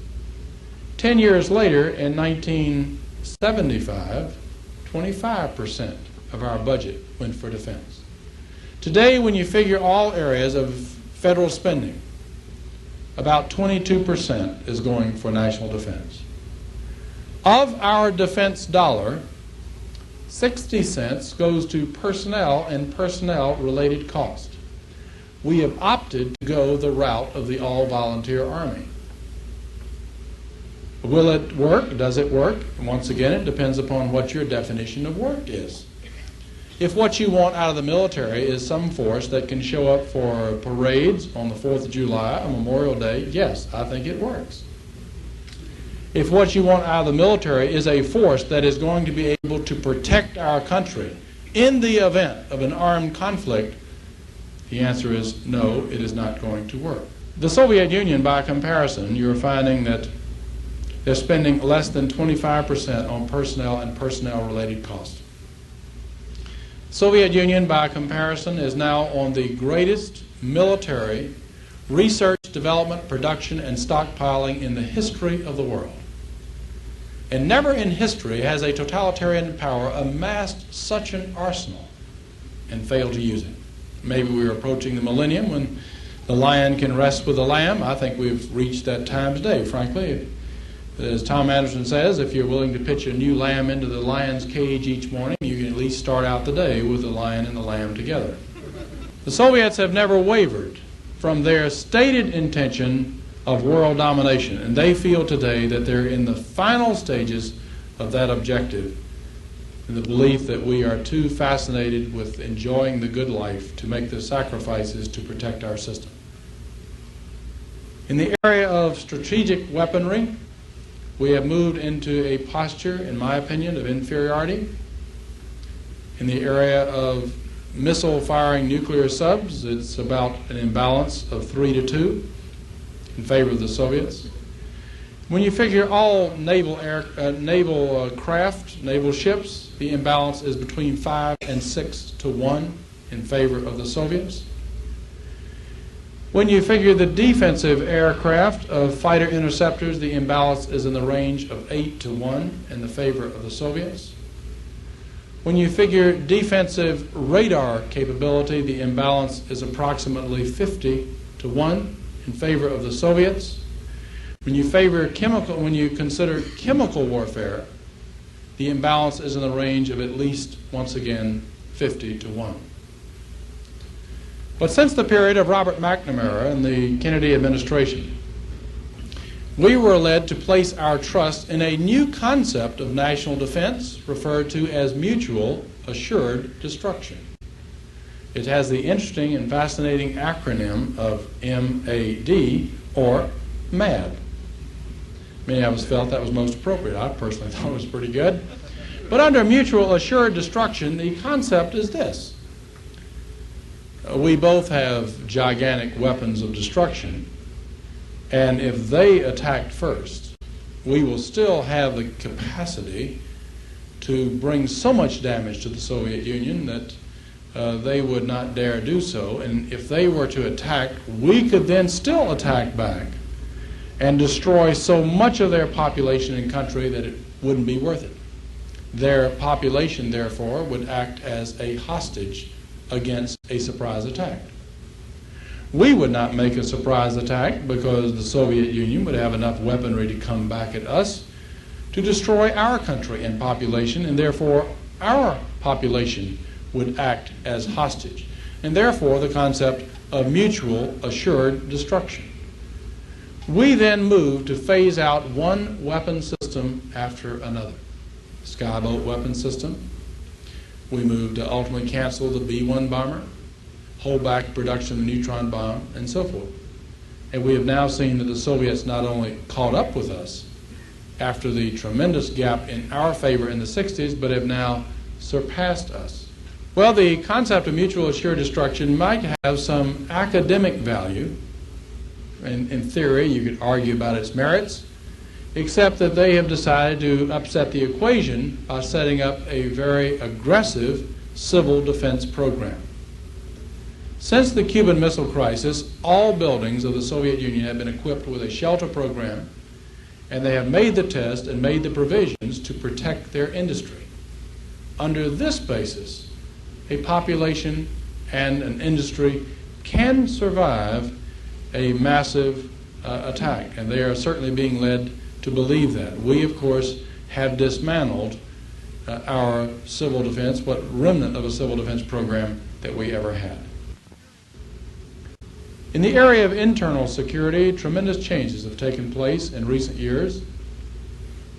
10 years later, in 1975, 25% of our budget went for defense. Today, when you figure all areas of federal spending, about 22% is going for national defense. Of our defense dollar, 60 cents goes to personnel and personnel-related cost. We have opted to go the route of the all-volunteer Army. Will it work? Does it work? Once again, it depends upon what your definition of work is. If what you want out of the military is some force that can show up for parades on the 4th of July, on Memorial Day, yes, I think it works. If what you want out of the military is a force that is going to be able to protect our country in the event of an armed conflict, the answer is no, it is not going to work. The Soviet Union, by comparison, you're finding that they're spending less than 25% on personnel and personnel-related costs. Soviet Union, by comparison, is now on the greatest military research, development, production, and stockpiling in the history of the world. And never in history has a totalitarian power amassed such an arsenal and failed to use it. Maybe we're approaching the millennium when the lion can rest with the lamb. I think we've reached that time today, frankly. As Tom Anderson says, if you're willing to pitch a new lamb into the lion's cage each morning, you can at least start out the day with the lion and the lamb together. The Soviets have never wavered from their stated intention of world domination, and they feel today that they're in the final stages of that objective, in the belief that we are too fascinated with enjoying the good life to make the sacrifices to protect our system. In the area of strategic weaponry, we have moved into a posture, in my opinion, of inferiority. In the area of missile-firing nuclear subs, it's about an imbalance of 3-2 in favor of the Soviets. When you figure all naval craft, naval ships, the imbalance is between 5 and 6-1 in favor of the Soviets. When you figure the defensive aircraft of fighter interceptors, the imbalance is in the range of 8-1 in the favor of the Soviets. When you figure defensive radar capability, the imbalance is approximately 50-1 in favor of the Soviets. When you consider chemical warfare, the imbalance is in the range of at least, once again, 50-1. But since the period of Robert McNamara and the Kennedy administration, we were led to place our trust in a new concept of national defense referred to as mutual assured destruction. It has the interesting and fascinating acronym of MAD, or MAD. Many of us felt that was most appropriate. I personally thought it was pretty good. But under mutual assured destruction, the concept is this. We both have gigantic weapons of destruction, and if they attacked first, we will still have the capacity to bring so much damage to the Soviet Union that they would not dare do so. And if they were to attack, we could then still attack back and destroy so much of their population and country that it wouldn't be worth it. Their population, therefore, would act as a hostage against a surprise attack. We would not make a surprise attack because the Soviet Union would have enough weaponry to come back at us to destroy our country and population, and therefore our population would act as hostage. And therefore the concept of mutual assured destruction. We then moved to phase out one weapon system after another. Skyboat weapon system. We moved to ultimately cancel the B-1 bomber, hold back production of the neutron bomb, and so forth. And we have now seen that the Soviets not only caught up with us after the tremendous gap in our favor in the 60s, but have now surpassed us. Well, the concept of mutual assured destruction might have some academic value. In theory, you could argue about its merits, except that they have decided to upset the equation by setting up a very aggressive civil defense program. Since the Cuban Missile Crisis, all buildings of the Soviet Union have been equipped with a shelter program, and they have made the test and made the provisions to protect their industry. Under this basis, a population and an industry can survive a massive attack, and they are certainly being led to believe that. We, of course, have dismantled our civil defense, what remnant of a civil defense program that we ever had. In the area of internal security, tremendous changes have taken place in recent years.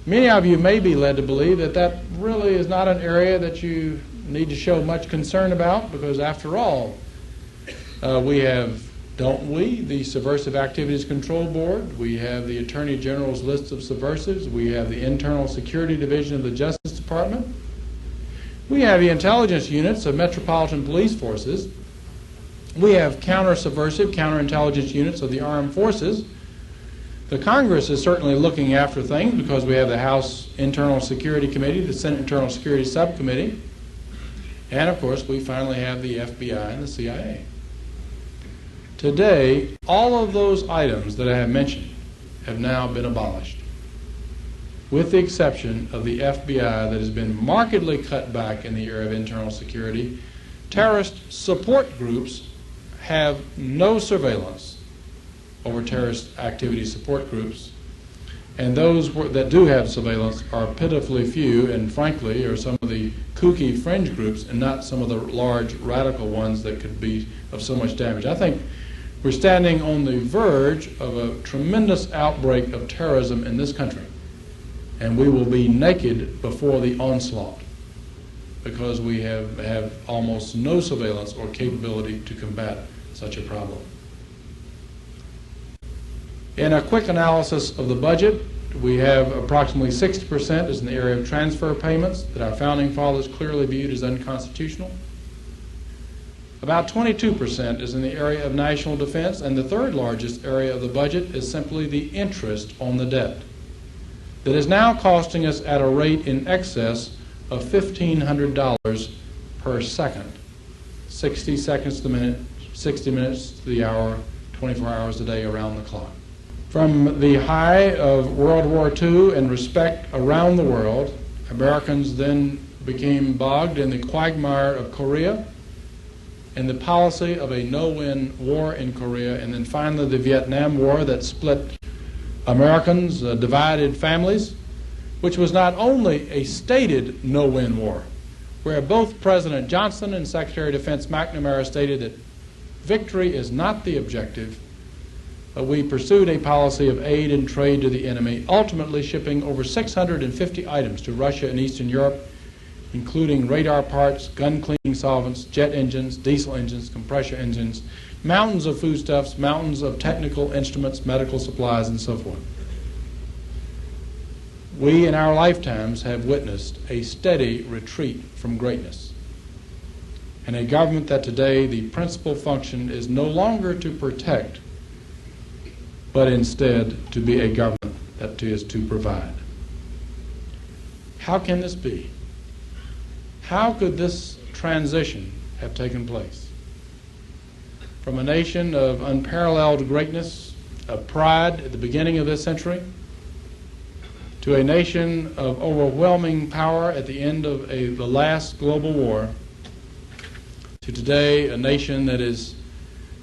Many of you may be led to believe that that really is not an area that you need to show much concern about, because after all, we have, don't we, the Subversive Activities Control Board, we have the Attorney General's list of subversives, we have the Internal Security Division of the Justice Department, we have the intelligence units of metropolitan police forces, we have counter-subversive, counterintelligence units of the armed forces. The Congress is certainly looking after things because we have the House Internal Security Committee, the Senate Internal Security Subcommittee, and of course we finally have the FBI and the CIA. Today, all of those items that I have mentioned have now been abolished, with the exception of the FBI that has been markedly cut back in the area of internal security. Terrorist support groups have no surveillance over terrorist activity support groups, and those that do have surveillance are pitifully few, and frankly are some of the kooky fringe groups and not some of the large radical ones that could be of so much damage. I think we're standing on the verge of a tremendous outbreak of terrorism in this country, and we will be naked before the onslaught because we have almost no surveillance or capability to combat such a problem. In a quick analysis of the budget, we have approximately 60% is in the area of transfer payments that our founding fathers clearly viewed as unconstitutional. About 22% is in the area of national defense, and the third largest area of the budget is simply the interest on the debt that is now costing us at a rate in excess of $1,500 per second, 60 seconds to the minute, 60 minutes to the hour, 24 hours a day around the clock. From the high of World War II and respect around the world, Americans then became bogged in the quagmire of Korea and the policy of a no-win war in Korea, and then finally the Vietnam War that split Americans, divided families, which was not only a stated no-win war, where both President Johnson and Secretary of Defense McNamara stated that victory is not the objective, but we pursued a policy of aid and trade to the enemy, ultimately shipping over 650 items to Russia and Eastern Europe, including radar parts, gun cleaning solvents, jet engines, diesel engines, compressor engines, mountains of foodstuffs, mountains of technical instruments, medical supplies, and so forth. We in our lifetimes have witnessed a steady retreat from greatness, and a government that today the principal function is no longer to protect, but instead to be a government that is to provide. How can this be? How could this transition have taken place? From a nation of unparalleled greatness, of pride at the beginning of this century, to a nation of overwhelming power at the end of the last global war, to today a nation that is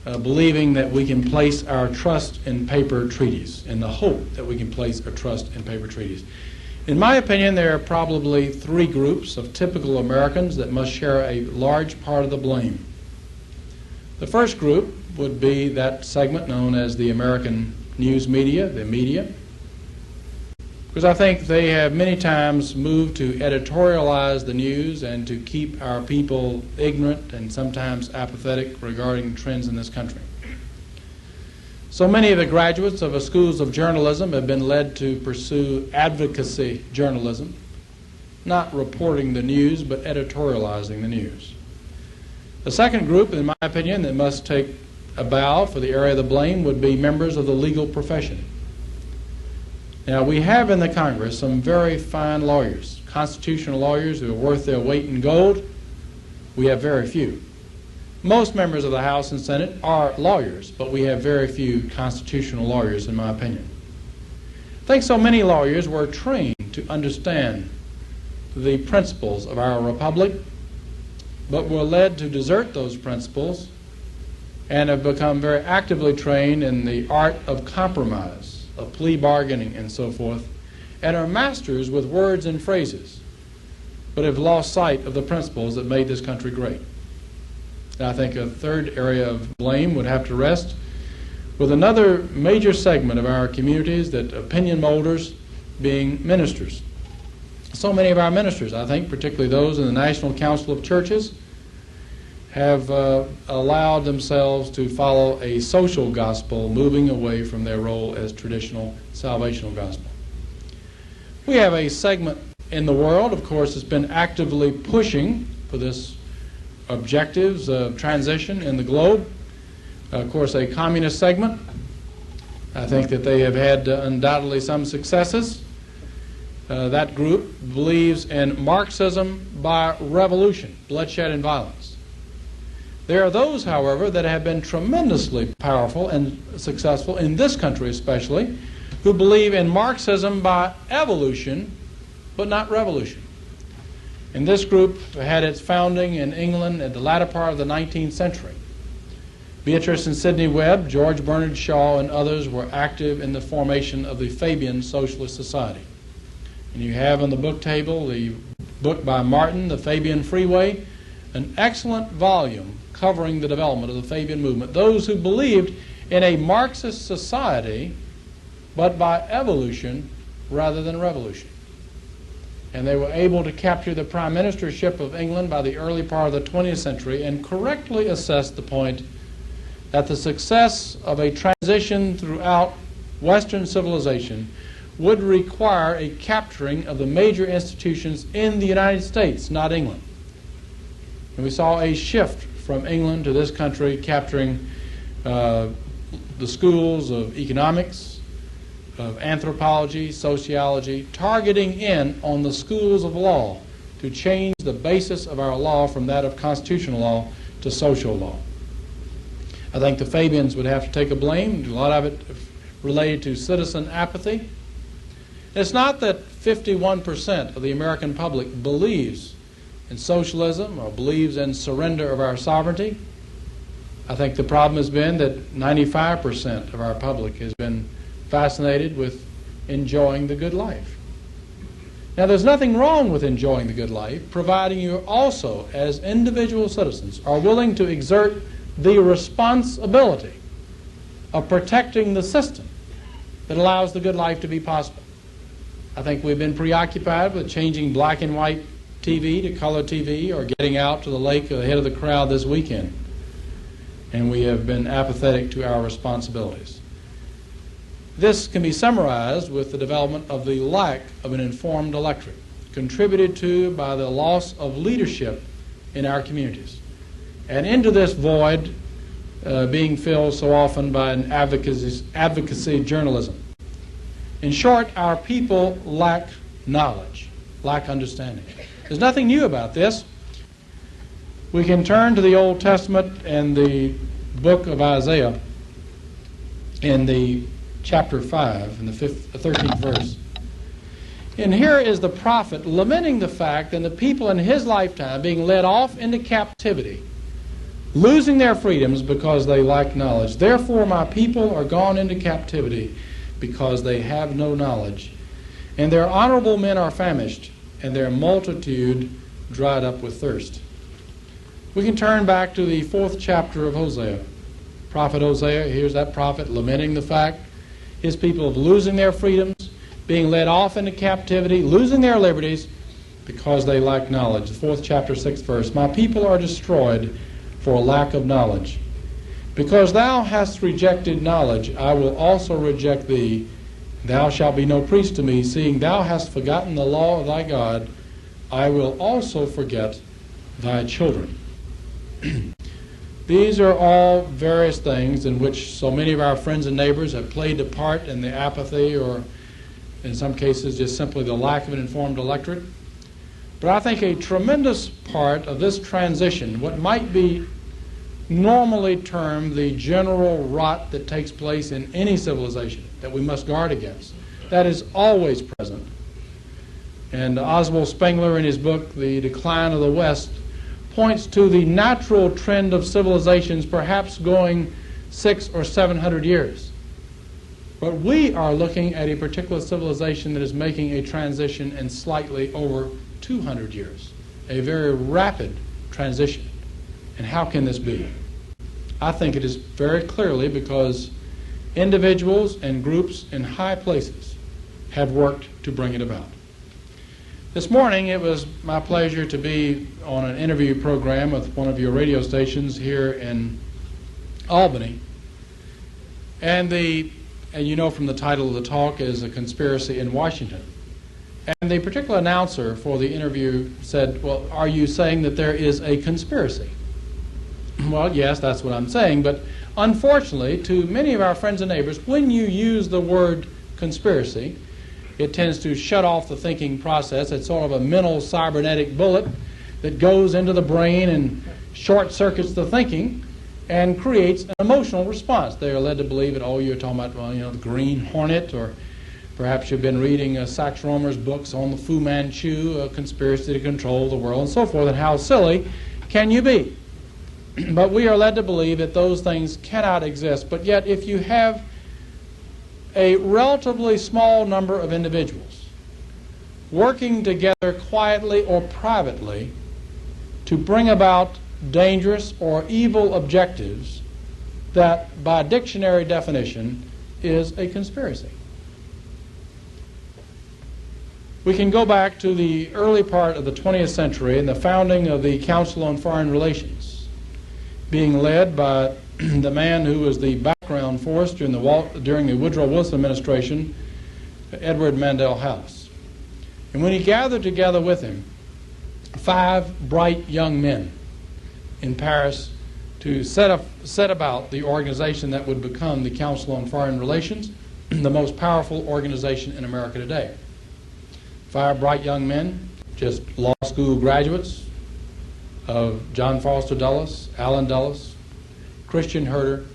believing that we can place our trust in paper treaties, in the hope that we can place our trust in paper treaties. In my opinion, there are probably three groups of typical Americans that must share a large part of the blame. The first group would be that segment known as the American news media, the media, because I think they have many times moved to editorialize the news and to keep our people ignorant and sometimes apathetic regarding trends in this country. So many of the graduates of the schools of journalism have been led to pursue advocacy journalism, not reporting the news, but editorializing the news. The second group, in my opinion, that must take a bow for the area of the blame would be members of the legal profession. Now, we have in the Congress some very fine lawyers, constitutional lawyers who are worth their weight in gold. We have very few. Most members of the House and Senate are lawyers, but we have very few constitutional lawyers, in my opinion. I think so many lawyers were trained to understand the principles of our republic, but were led to desert those principles and have become very actively trained in the art of compromise, of plea bargaining and so forth, and are masters with words and phrases, but have lost sight of the principles that made this country great. And I think a third area of blame would have to rest with another major segment of our communities, that opinion molders being ministers. So many of our ministers, I think, particularly those in the National Council of Churches, have allowed themselves to follow a social gospel, moving away from their role as traditional salvational gospel. We have a segment in the world, of course, that's been actively pushing for this objectives of transition in the globe. Of course, a communist segment. I think that they have had undoubtedly some successes. That group believes in Marxism by revolution, bloodshed and violence. There are those, however, that have been tremendously powerful and successful, in this country especially, who believe in Marxism by evolution, but not revolution. And this group had its founding in England at the latter part of the 19th century. Beatrice and Sidney Webb, George Bernard Shaw, and others were active in the formation of the Fabian Socialist Society. And you have on the book table the book by Martin, The Fabian Freeway, an excellent volume covering the development of the Fabian movement. Those who believed in a Marxist society, but by evolution rather than revolution. And they were able to capture the prime ministership of England by the early part of the 20th century and correctly assess the point that the success of a transition throughout Western civilization would require a capturing of the major institutions in the United States, not England. And we saw a shift from England to this country, capturing the schools of economics, of anthropology, sociology, targeting in on the schools of law to change the basis of our law from that of constitutional law to social law. I think the Fabians would have to take a blame, a lot of it related to citizen apathy. It's not that 51% of the American public believes in socialism or believes in surrender of our sovereignty. I think the problem has been that 95% of our public has been fascinated with enjoying the good life. Now, there's nothing wrong with enjoying the good life, providing you also, as individual citizens, are willing to exert the responsibility of protecting the system that allows the good life to be possible. I think we've been preoccupied with changing black and white TV to color TV or getting out to the lake ahead of the crowd this weekend. And we have been apathetic to our responsibilities. This can be summarized with the development of the lack of an informed electorate, contributed to by the loss of leadership in our communities. And into this void being filled so often by an advocacy journalism. In short, our people lack knowledge, lack understanding. There's nothing new about this. We can turn to the Old Testament and the book of Isaiah in the chapter 5, in the 13th verse. And here is the prophet lamenting the fact that the people in his lifetime being led off into captivity, losing their freedoms because they lack knowledge. Therefore my people are gone into captivity because they have no knowledge. And their honorable men are famished, and their multitude dried up with thirst. We can turn back to the 4th chapter of Hosea. Prophet Hosea, here's that prophet lamenting the fact his people of losing their freedoms, being led off into captivity, losing their liberties because they lack knowledge. The 4th chapter, 6th verse. My people are destroyed for lack of knowledge. Because thou hast rejected knowledge, I will also reject thee. Thou shalt be no priest to me, seeing thou hast forgotten the law of thy God. I will also forget thy children. These are all various things in which so many of our friends and neighbors have played a part in the apathy, or in some cases just simply the lack of an informed electorate. But I think a tremendous part of this transition, what might be normally termed the general rot that takes place in any civilization that we must guard against, that is always present. And Oswald Spengler, in his book, The Decline of the West, points to the natural trend of civilizations perhaps going 600 or 700 years. But we are looking at a particular civilization that is making a transition in slightly over 200 years, a very rapid transition. And how can this be? I think it is very clearly because individuals and groups in high places have worked to bring it about. This morning it was my pleasure to be on an interview program with one of your radio stations here in Albany. And you know from the title of the talk is A Conspiracy in Washington. And the particular announcer for the interview said, well, are you saying that there is a conspiracy? Well, yes, that's what I'm saying, but unfortunately, to many of our friends and neighbors, when you use the word conspiracy, it tends to shut off the thinking process. It's sort of a mental cybernetic bullet that goes into the brain and short-circuits the thinking and creates an emotional response. They are led to believe that, oh, you're talking about, well, you know, the Green Hornet, or perhaps you've been reading Sax Rohmer's books on the Fu Manchu, a conspiracy to control the world, and so forth, and how silly can you be? But we are led to believe that those things cannot exist. But yet, if you have a relatively small number of individuals working together quietly or privately to bring about dangerous or evil objectives, that by dictionary definition is a conspiracy. We can go back to the early part of the 20th century and the founding of the Council on Foreign Relations, being led by the man who was the background force during the Woodrow Wilson administration, Edward Mandell House. And when he gathered together with him 5 bright young men in Paris to set about the organization that would become the Council on Foreign Relations, the most powerful organization in America today. 5 bright young men, just law school graduates of John Foster Dulles, Allen Dulles, Christian Herter,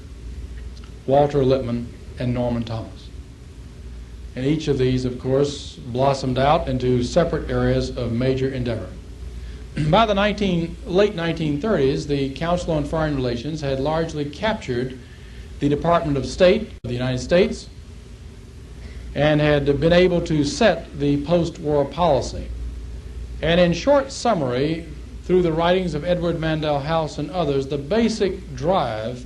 Walter Lippmann, and Norman Thomas. And each of these, of course, blossomed out into separate areas of major endeavor. By the late 1930s, the Council on Foreign Relations had largely captured the Department of State of the United States and had been able to set the post-war policy. And in short summary, through the writings of Edward Mandell House and others, the basic drive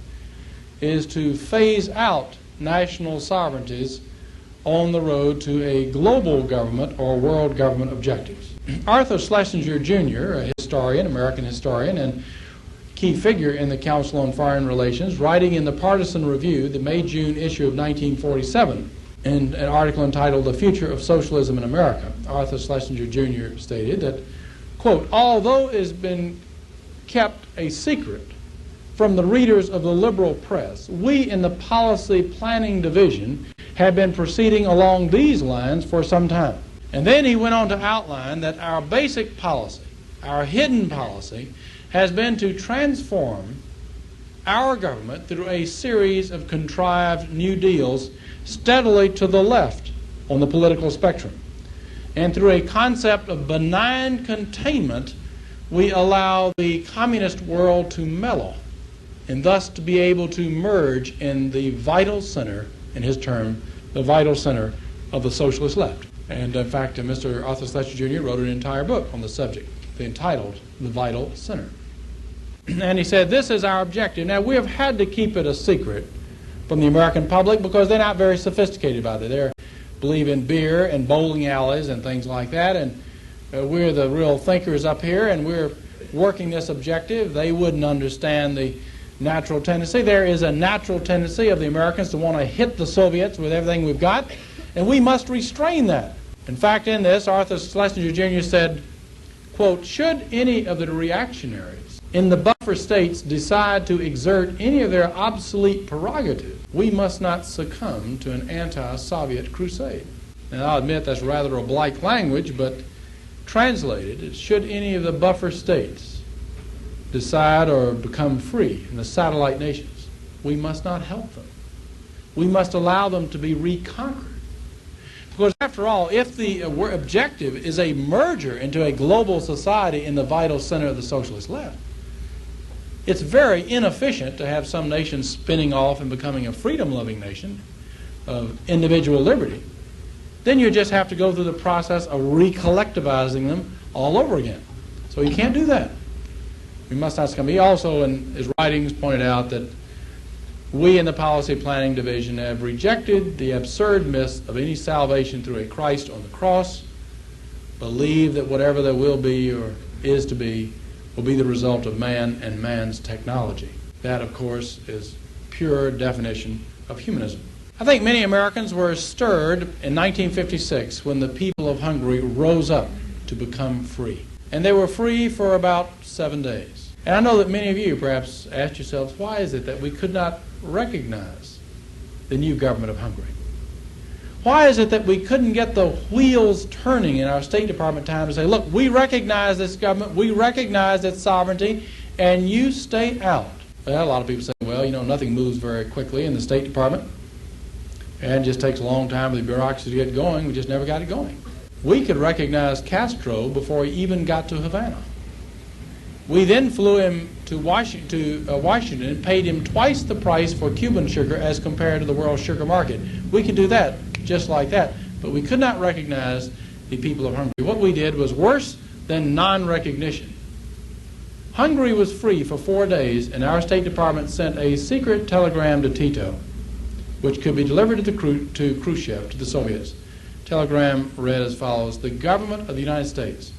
is to phase out national sovereignties on the road to a global government or world government objectives. Arthur Schlesinger Jr., a historian, American historian, and key figure in the Council on Foreign Relations, writing in the Partisan Review, the May-June issue of 1947, in an article entitled The Future of Socialism in America, Arthur Schlesinger Jr. stated that, quote, although it has been kept a secret from the readers of the liberal press, we in the Policy Planning Division have been proceeding along these lines for some time. And then he went on to outline that our basic policy, our hidden policy, has been to transform our government through a series of contrived New Deals steadily to the left on the political spectrum. And through a concept of benign containment, we allow the communist world to mellow and thus to be able to merge in the vital center, in his term, the vital center of the socialist left. And in fact, Mr. Arthur Schlesinger Jr. wrote an entire book on the subject, entitled The Vital Center. And he said, this is our objective. Now, we have had to keep it a secret from the American public because they're not very sophisticated about it. They believe in beer and bowling alleys and things like that, and we're the real thinkers up here, and we're working this objective. They wouldn't understand the natural tendency. There is a natural tendency of the Americans to want to hit the Soviets with everything we've got, and we must restrain that. In fact, in this, Arthur Schlesinger Jr. said, quote, should any of the reactionaries in the buffer states decide to exert any of their obsolete prerogatives, we must not succumb to an anti-Soviet crusade. Now, I'll admit that's rather oblique language, but translated, should any of the buffer states decide or become free in the satellite nations, we must not help them. We must allow them to be reconquered. Because after all, if the objective is a merger into a global society in the vital center of the socialist left, it's very inefficient to have some nations spinning off and becoming a freedom-loving nation of individual liberty. Then you just have to go through the process of recollectivizing them all over again. So you can't do that. We must not succumb. He also, in his writings, pointed out that we in the Policy Planning Division have rejected the absurd myth of any salvation through a Christ on the cross believe that whatever there will be or is to be will be the result of man and man's technology. That, of course, is pure definition of humanism. I think many Americans were stirred in 1956 when the people of Hungary rose up to become free. And they were free for about 7 days. And I know that many of you perhaps asked yourselves, why is it that we could not recognize the new government of Hungary? Why is it that we couldn't get the wheels turning in our State Department time to say, look, we recognize this government, we recognize its sovereignty, and you stay out? Well, a lot of people say, well, you know, nothing moves very quickly in the State Department, and it just takes a long time for the bureaucracy to get going. We just never got it going. We could recognize Castro before he even got to Havana. We then flew him to Washington and paid him twice the price for Cuban sugar as compared to the world sugar market. We could do that just like that, but we could not recognize the people of Hungary. What we did was worse than non-recognition. Hungary was free for 4 days, and our State Department sent a secret telegram to Tito, which could be delivered to Khrushchev, to the Soviets. Telegram read as follows: the government of the United States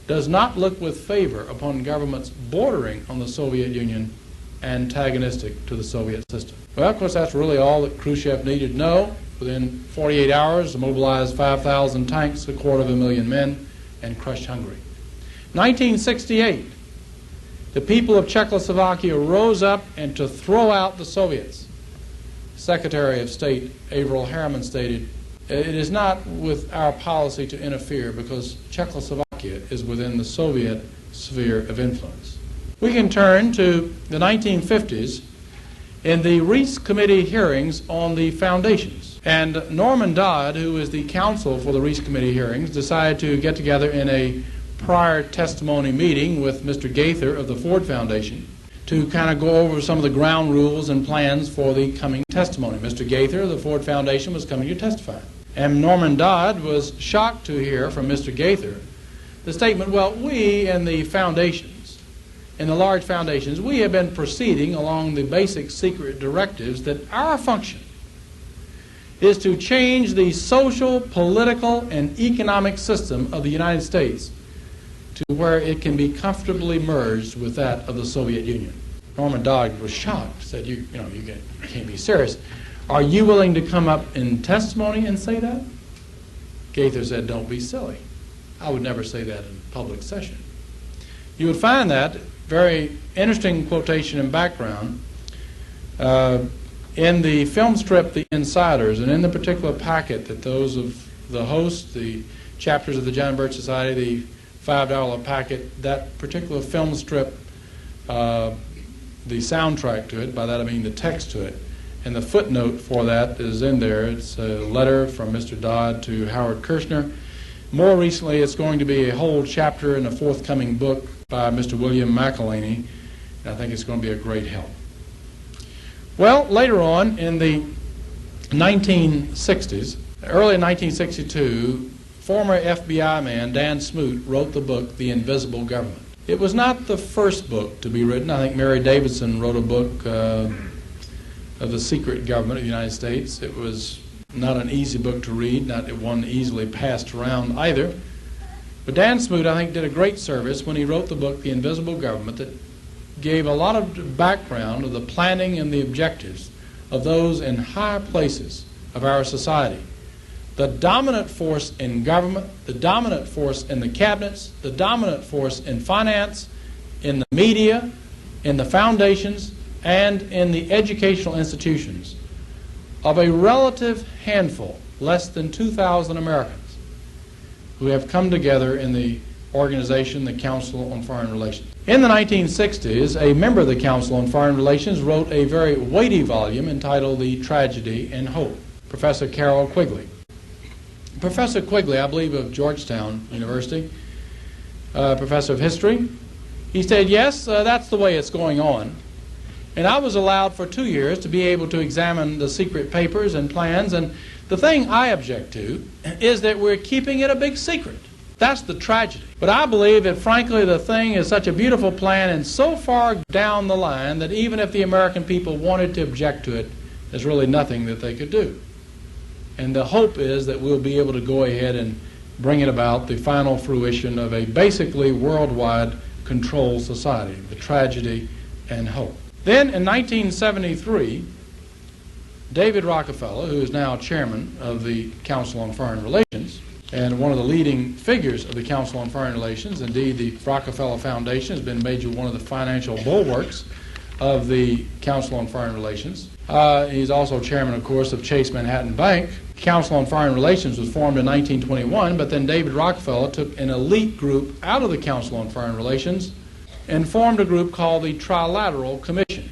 does not look with favor upon governments bordering on the Soviet Union antagonistic to the Soviet system. Well, of course, that's really all that Khrushchev needed to know. Within 48 hours, to mobilize 5,000 tanks, 250,000 men, and crush Hungary. 1968, the people of Czechoslovakia rose up and to throw out the Soviets. Secretary of State Averell Harriman stated, it is not with our policy to interfere because Czechoslovakia is within the Soviet sphere of influence. We can turn to the 1950s in the Reese Committee hearings on the foundations. And Norman Dodd, who is the counsel for the Reese Committee hearings, decided to get together in a prior testimony meeting with Mr. Gaither of the Ford Foundation to kind of go over some of the ground rules and plans for the coming testimony. Mr. Gaither of the Ford Foundation was coming to testify. And Norman Dodd was shocked to hear from Mr. Gaither the statement, well, we in the foundations, in the large foundations, we have been proceeding along the basic secret directives that our function is to change the social, political, and economic system of the United States to where it can be comfortably merged with that of the Soviet Union. Norman Dodd was shocked, said, you can't be serious. Are you willing to come up in testimony and say that? Gaither said, don't be silly. I would never say that in public session. You would find that very interesting quotation and background in the film strip The Insiders, and in the particular packet that those of the hosts, the chapters of the John Birch Society, the $5 packet, that particular film strip, the soundtrack to it, by that I mean the text to it, and the footnote for that is in there. It's a letter from Mr. Dodd to Howard Kirshner. More recently, it's going to be a whole chapter in a forthcoming book by Mr. William McElhaney, and I think it's going to be a great help. Well, later on in the 1960s, early in 1962, former FBI man Dan Smoot wrote the book The Invisible Government. It was not the first book to be written. I think Mary Davidson wrote a book of the secret government of the United States. It was not an easy book to read, not one easily passed around either. But Dan Smoot, I think, did a great service when he wrote the book The Invisible Government that gave a lot of background of the planning and the objectives of those in high places of our society. The dominant force in government, the dominant force in the cabinets, the dominant force in finance, in the media, in the foundations, and in the educational institutions, of a relative handful, less than 2,000 Americans, who have come together in the organization, the Council on Foreign Relations. In the 1960s, a member of the Council on Foreign Relations wrote a very weighty volume entitled The Tragedy and Hope, Professor Carroll Quigley. Professor Quigley, I believe of Georgetown University, professor of history, he said, yes, that's the way it's going on. And I was allowed for 2 years to be able to examine the secret papers and plans, and the thing I object to is that we're keeping it a big secret. That's the tragedy. But I believe that, frankly, the thing is such a beautiful plan and so far down the line that even if the American people wanted to object to it, there's really nothing that they could do. And the hope is that we'll be able to go ahead and bringing about the final fruition of a basically worldwide control society, the tragedy and hope. Then in 1973, David Rockefeller, who is now chairman of the Council on Foreign Relations and one of the leading figures of the Council on Foreign Relations, indeed the Rockefeller Foundation has been made one of the financial bulwarks of the Council on Foreign Relations. He's also chairman, of course, of Chase Manhattan Bank. Council on Foreign Relations was formed in 1921, but then David Rockefeller took an elite group out of the Council on Foreign Relations and formed a group called the Trilateral Commission.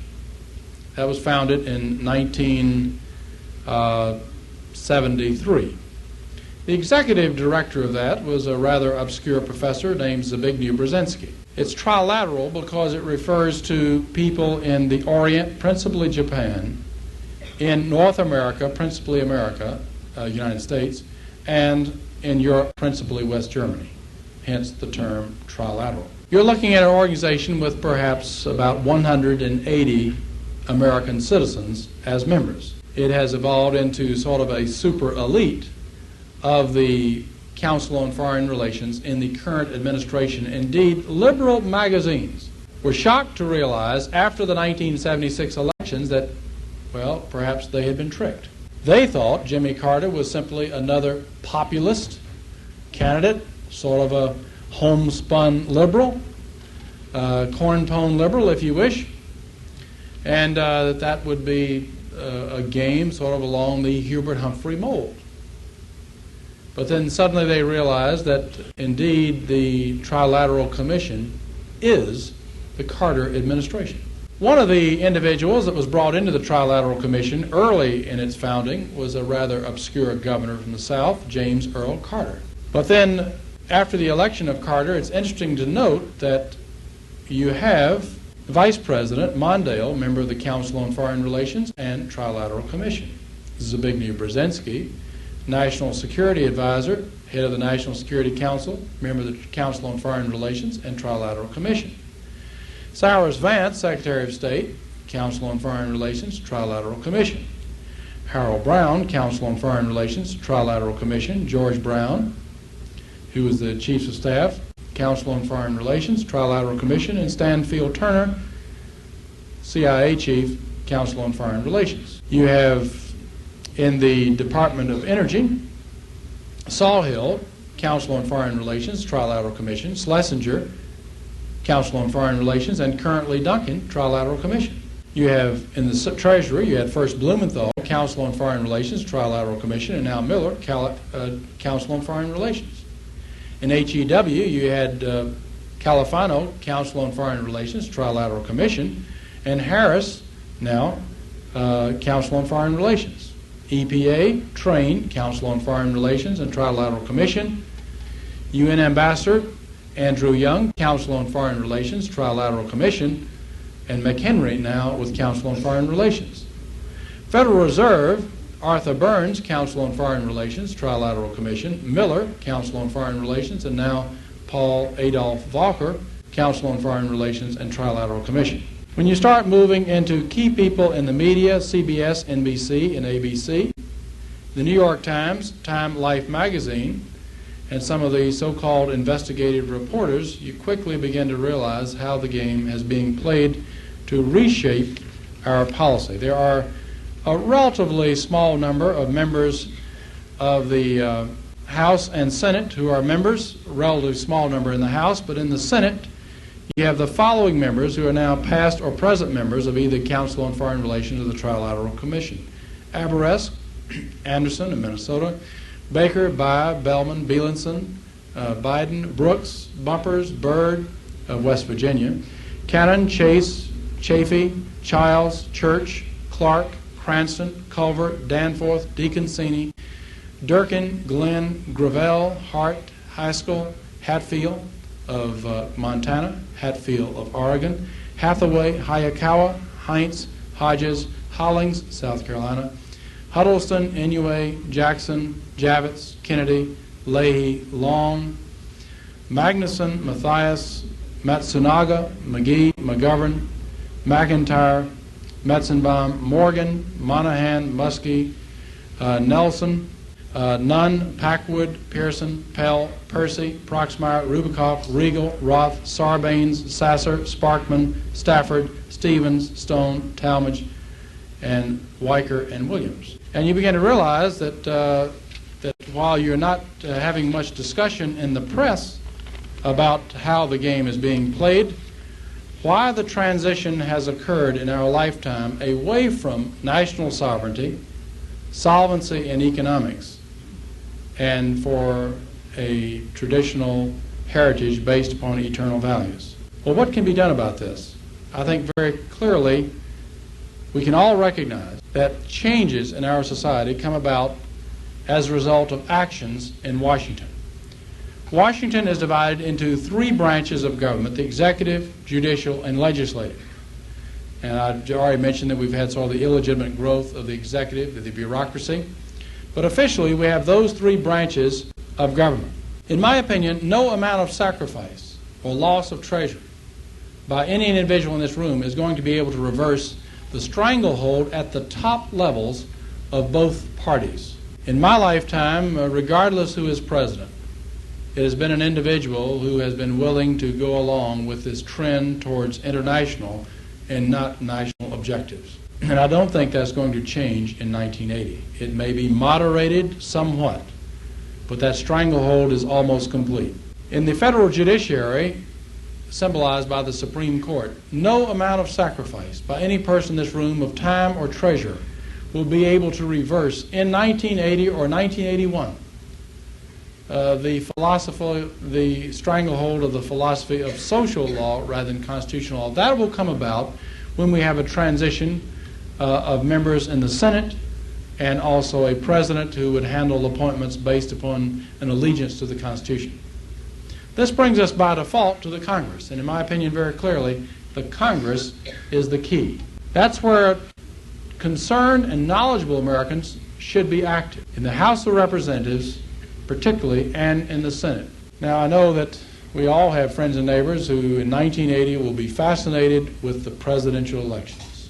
That was founded in 1973. The executive director of that was a rather obscure professor named Zbigniew Brzezinski. It's trilateral because it refers to people in the Orient, principally Japan, in North America, principally America, United States, and in Europe, principally West Germany, hence the term trilateral. You're looking at an organization with perhaps about 180 American citizens as members. It has evolved into sort of a super elite of the Council on Foreign Relations in the current administration. Indeed, liberal magazines were shocked to realize after the 1976 elections that, well, perhaps they had been tricked. They thought Jimmy Carter was simply another populist candidate, sort of a homespun liberal, corn-pone liberal, if you wish, and that would be a game sort of along the Hubert Humphrey mold. But then suddenly they realized that indeed the Trilateral Commission is the Carter administration. One of the individuals that was brought into the Trilateral Commission early in its founding was a rather obscure governor from the South, James Earl Carter. But then after the election of Carter, it's interesting to note that you have Vice President Mondale, member of the Council on Foreign Relations and Trilateral Commission. Zbigniew Brzezinski, National Security Advisor, head of the National Security Council, member of the Council on Foreign Relations and Trilateral Commission. Cyrus Vance, Secretary of State, Council on Foreign Relations, Trilateral Commission. Harold Brown, Council on Foreign Relations, Trilateral Commission. George Brown, who was the Chief of Staff, Council on Foreign Relations, Trilateral Commission. And Stanfield Turner, CIA Chief, Council on Foreign Relations. You have in the Department of Energy, Sawhill, Council on Foreign Relations, Trilateral Commission. Schlesinger, Council on Foreign Relations, and currently Duncan, Trilateral Commission. You have in the Treasury, you had first Blumenthal, Council on Foreign Relations, Trilateral Commission, and now Miller, Council on Foreign Relations. In HEW, you had Califano, Council on Foreign Relations, Trilateral Commission, and Harris, now Council on Foreign Relations. EPA, Train, Council on Foreign Relations and Trilateral Commission. UN Ambassador Andrew Young, Council on Foreign Relations, Trilateral Commission, and McHenry now with Council on Foreign Relations. Federal Reserve, Arthur Burns, Council on Foreign Relations, Trilateral Commission. Miller, Council on Foreign Relations, and now Paul Adolph Volcker, Council on Foreign Relations and Trilateral Commission. When you start moving into key people in the media, CBS, NBC, and ABC, the New York Times, Time Life magazine, and some of the so-called investigative reporters, you quickly begin to realize how the game is being played to reshape our policy. There are a relatively small number of members of the House and Senate who are members, a relatively small number in the House, but in the Senate, you have the following members who are now past or present members of either Council on Foreign Relations or the Trilateral Commission. Aberesk, Anderson of Minnesota, Baker, Bye, Bellman, Bielenson, Biden, Brooks, Bumpers, Byrd of West Virginia, Cannon, Chase, Chafee, Childs, Church, Clark, Cranston, Culver, Danforth, DeConcini, Durkin, Glenn, Gravel, Hart, Haskell, Hatfield of Montana, Hatfield of Oregon, Hathaway, Hayakawa, Heinz, Hodges, Hollings, South Carolina, Huddleston, Inouye, Jackson, Javits, Kennedy, Leahy, Long, Magnuson, Mathias, Matsunaga, McGee, McGovern, McIntyre, Metzenbaum, Morgan, Monahan, Muskie, Nelson, Nunn, Packwood, Pearson, Pell, Percy, Proxmire, Rubikoff, Regal, Roth, Sarbanes, Sasser, Sparkman, Stafford, Stevens, Stone, Talmadge, and Weicker and Williams. And you begin to realize that, that while you're not having much discussion in the press about how the game is being played, why the transition has occurred in our lifetime away from national sovereignty, solvency, and economics, and for a traditional heritage based upon eternal values. Well, what can be done about this? I think very clearly we can all recognize that changes in our society come about as a result of actions in Washington. Washington is divided into three branches of government: the executive, judicial, and legislative. And I've already mentioned that we've had sort of the illegitimate growth of the executive, the bureaucracy. But officially, we have those three branches of government. In my opinion, no amount of sacrifice or loss of treasure by any individual in this room is going to be able to reverse the stranglehold at the top levels of both parties. In my lifetime, regardless who is president, it has been an individual who has been willing to go along with this trend towards international and not national objectives. And I don't think that's going to change in 1980. It may be moderated somewhat, but that stranglehold is almost complete. In the federal judiciary, symbolized by the Supreme Court, no amount of sacrifice by any person in this room of time or treasure will be able to reverse in 1980 or 1981 the stranglehold of the philosophy of social law rather than constitutional law. That will come about when we have a transition of members in the Senate and also a president who would handle appointments based upon an allegiance to the Constitution. This brings us by default to the Congress, and in my opinion very clearly, the Congress is the key. That's where concerned and knowledgeable Americans should be active, in the House of Representatives particularly, and in the Senate. Now, I know that we all have friends and neighbors who in 1980 will be fascinated with the presidential elections.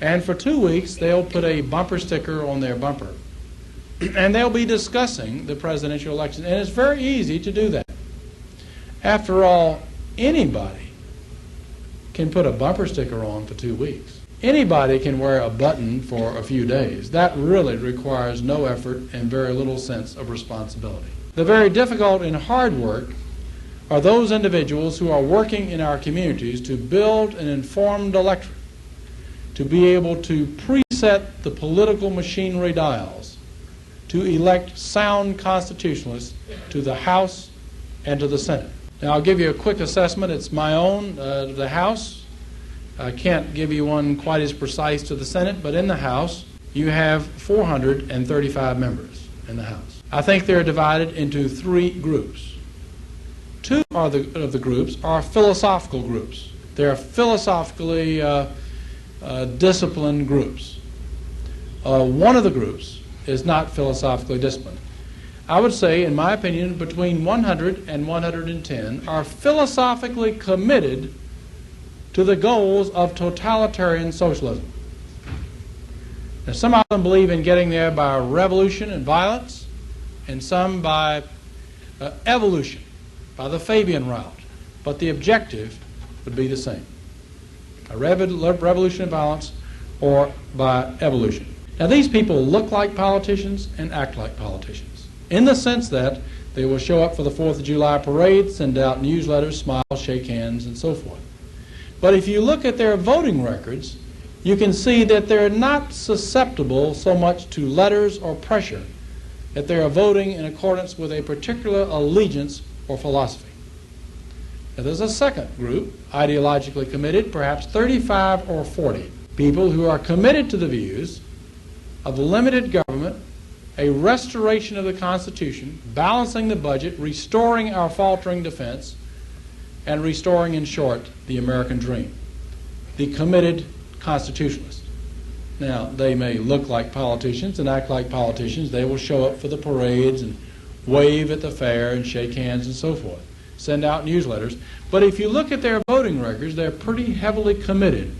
And for 2 weeks, they'll put a bumper sticker on their bumper. And they'll be discussing the presidential election. And it's very easy to do that. After all, anybody can put a bumper sticker on for 2 weeks. Anybody can wear a button for a few days. That really requires no effort and very little sense of responsibility. The very difficult and hard work are those individuals who are working in our communities to build an informed electorate, to be able to preset the political machinery dials, to elect sound constitutionalists to the House and to the Senate. Now, I'll give you a quick assessment. It's my own, the House. I can't give you one quite as precise to the Senate, but in the House, you have 435 members in the House. I think they're divided into three groups. Two of the groups are philosophical groups. They're philosophically disciplined groups. One of the groups is not philosophically disciplined. I would say, in my opinion, between 100 and 110 are philosophically committed to the goals of totalitarian socialism. Now, some of them believe in getting there by revolution and violence, and some by evolution, by the Fabian route. But the objective would be the same: a revolution and violence, or by evolution. Now, these people look like politicians and act like politicians, in the sense that they will show up for the 4th of July parade, send out newsletters, smile, shake hands, and so forth. But if you look at their voting records, you can see that they're not susceptible so much to letters or pressure, that they are voting in accordance with a particular allegiance or philosophy. Now, there's a second group, ideologically committed, perhaps 35 or 40, people who are committed to the views of limited government, a restoration of the Constitution, balancing the budget, restoring our faltering defense, and restoring, in short, the American dream. The committed constitutionalists. Now, they may look like politicians and act like politicians. They will show up for the parades and wave at the fair and shake hands and so forth, send out newsletters. But if you look at their voting records, they're pretty heavily committed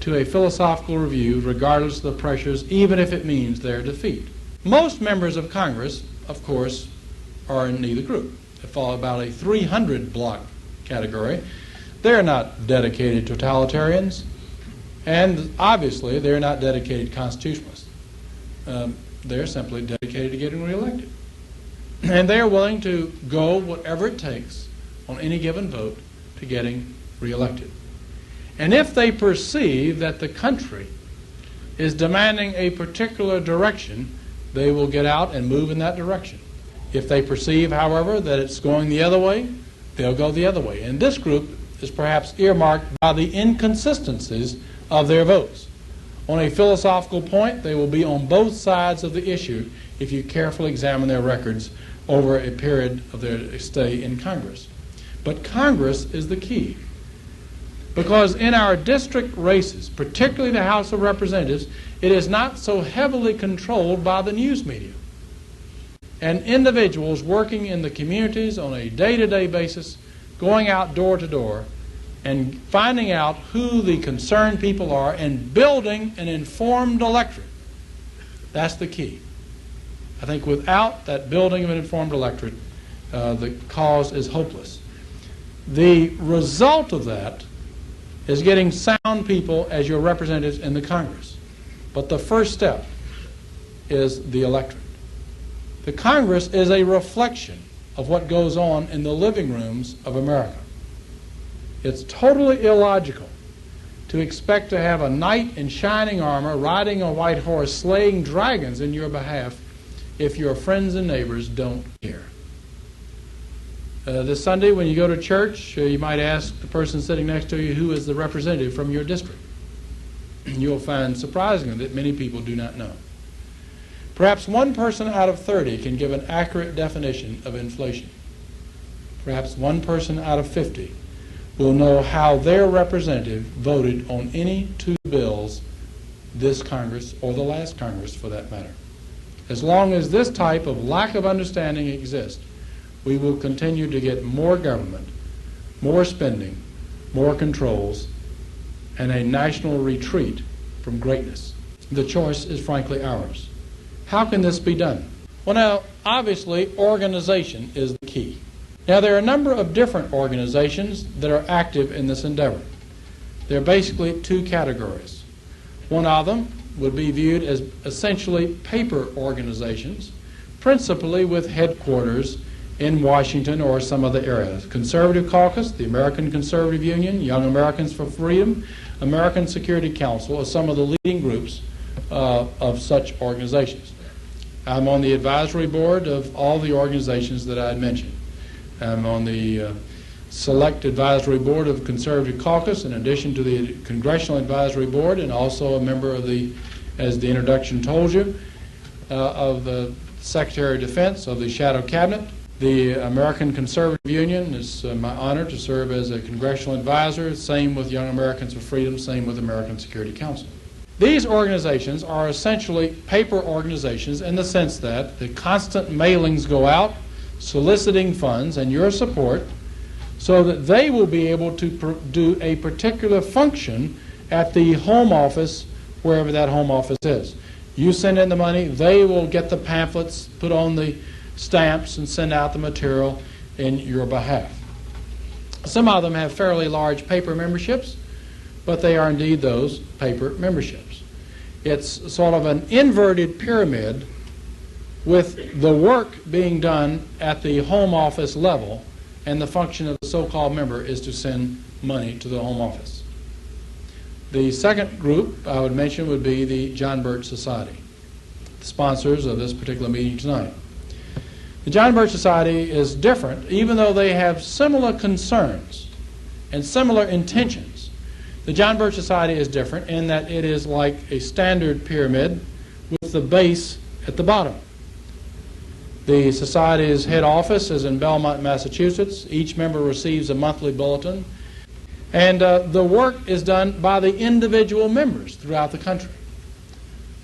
to a philosophical review, regardless of the pressures, even if it means their defeat. Most members of Congress, of course, are in neither group. They fall about a 300 block category. They're not dedicated totalitarians, and obviously they're not dedicated constitutionalists. They're simply dedicated to getting reelected. And they're willing to go whatever it takes on any given vote to getting reelected. And if they perceive that the country is demanding a particular direction, they will get out and move in that direction. If they perceive, however, that it's going the other way, they'll go the other way. And this group is perhaps earmarked by the inconsistencies of their votes. On a philosophical point, they will be on both sides of the issue if you carefully examine their records over a period of their stay in Congress. But Congress is the key. Because in our district races, particularly the House of Representatives, it is not so heavily controlled by the news media. And individuals working in the communities on a day-to-day basis, going out door to door, and finding out who the concerned people are and building an informed electorate. That's the key. I think without that building of an informed electorate, the cause is hopeless. The result of that is getting sound people as your representatives in the Congress. But the first step is the electorate. The Congress is a reflection of what goes on in the living rooms of America. It's totally illogical to expect to have a knight in shining armor riding a white horse slaying dragons in your behalf if your friends and neighbors don't care. This Sunday when you go to church, you might ask the person sitting next to you who is the representative from your district. You'll find surprisingly that many people do not know. Perhaps one person out of 30 can give an accurate definition of inflation. Perhaps one person out of 50 will know how their representative voted on any two bills this Congress, or the last Congress for that matter. As long as this type of lack of understanding exists, we will continue to get more government, more spending, more controls, and a national retreat from greatness. The choice is frankly ours. How can this be done? Well, now, obviously, organization is the key. Now, there are a number of different organizations that are active in this endeavor. There are basically two categories. One of them would be viewed as essentially paper organizations, principally with headquarters in Washington or some other area. Conservative Caucus, the American Conservative Union, Young Americans for Freedom, American Security Council are some of the leading groups of such organizations. I'm on the advisory board of all the organizations that I had mentioned. I'm on the Select Advisory Board of Conservative Caucus, in addition to the Congressional Advisory Board, and also a member of the, as the introduction told you, of the Secretary of Defense of the Shadow Cabinet. The American Conservative Union is my honor to serve as a congressional advisor, same with Young Americans for Freedom, same with American Security Council. These organizations are essentially paper organizations in the sense that the constant mailings go out soliciting funds and your support so that they will be able to do a particular function at the home office, wherever that home office is. You send in the money, they will get the pamphlets, put on the stamps, and send out the material in your behalf. Some of them have fairly large paper memberships, but they are indeed those paper memberships. It's sort of an inverted pyramid with the work being done at the home office level, and the function of the so-called member is to send money to the home office. The second group I would mention would be the John Birch Society, the sponsors of this particular meeting tonight. The John Birch Society is different, even though they have similar concerns and similar intentions. The John Birch Society is different in that it is like a standard pyramid with the base at the bottom. The Society's head office is in Belmont, Massachusetts. Each member receives a monthly bulletin. And the work is done by the individual members throughout the country.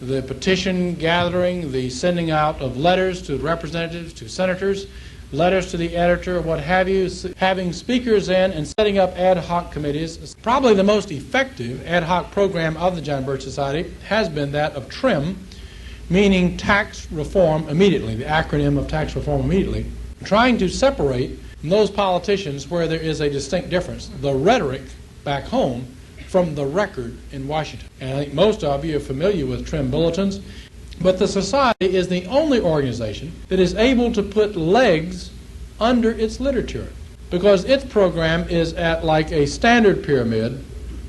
The petition gathering, the sending out of letters to representatives, to senators, letters to the editor, what have you, having speakers in and setting up ad hoc committees. Probably the most effective ad hoc program of the John Birch Society has been that of TRIM, meaning tax reform immediately, the acronym of tax reform immediately, trying to separate those politicians where there is a distinct difference, the rhetoric back home from the record in Washington. And I think most of you are familiar with trim bulletins, but the Society is the only organization that is able to put legs under its literature, because its program is at like a standard pyramid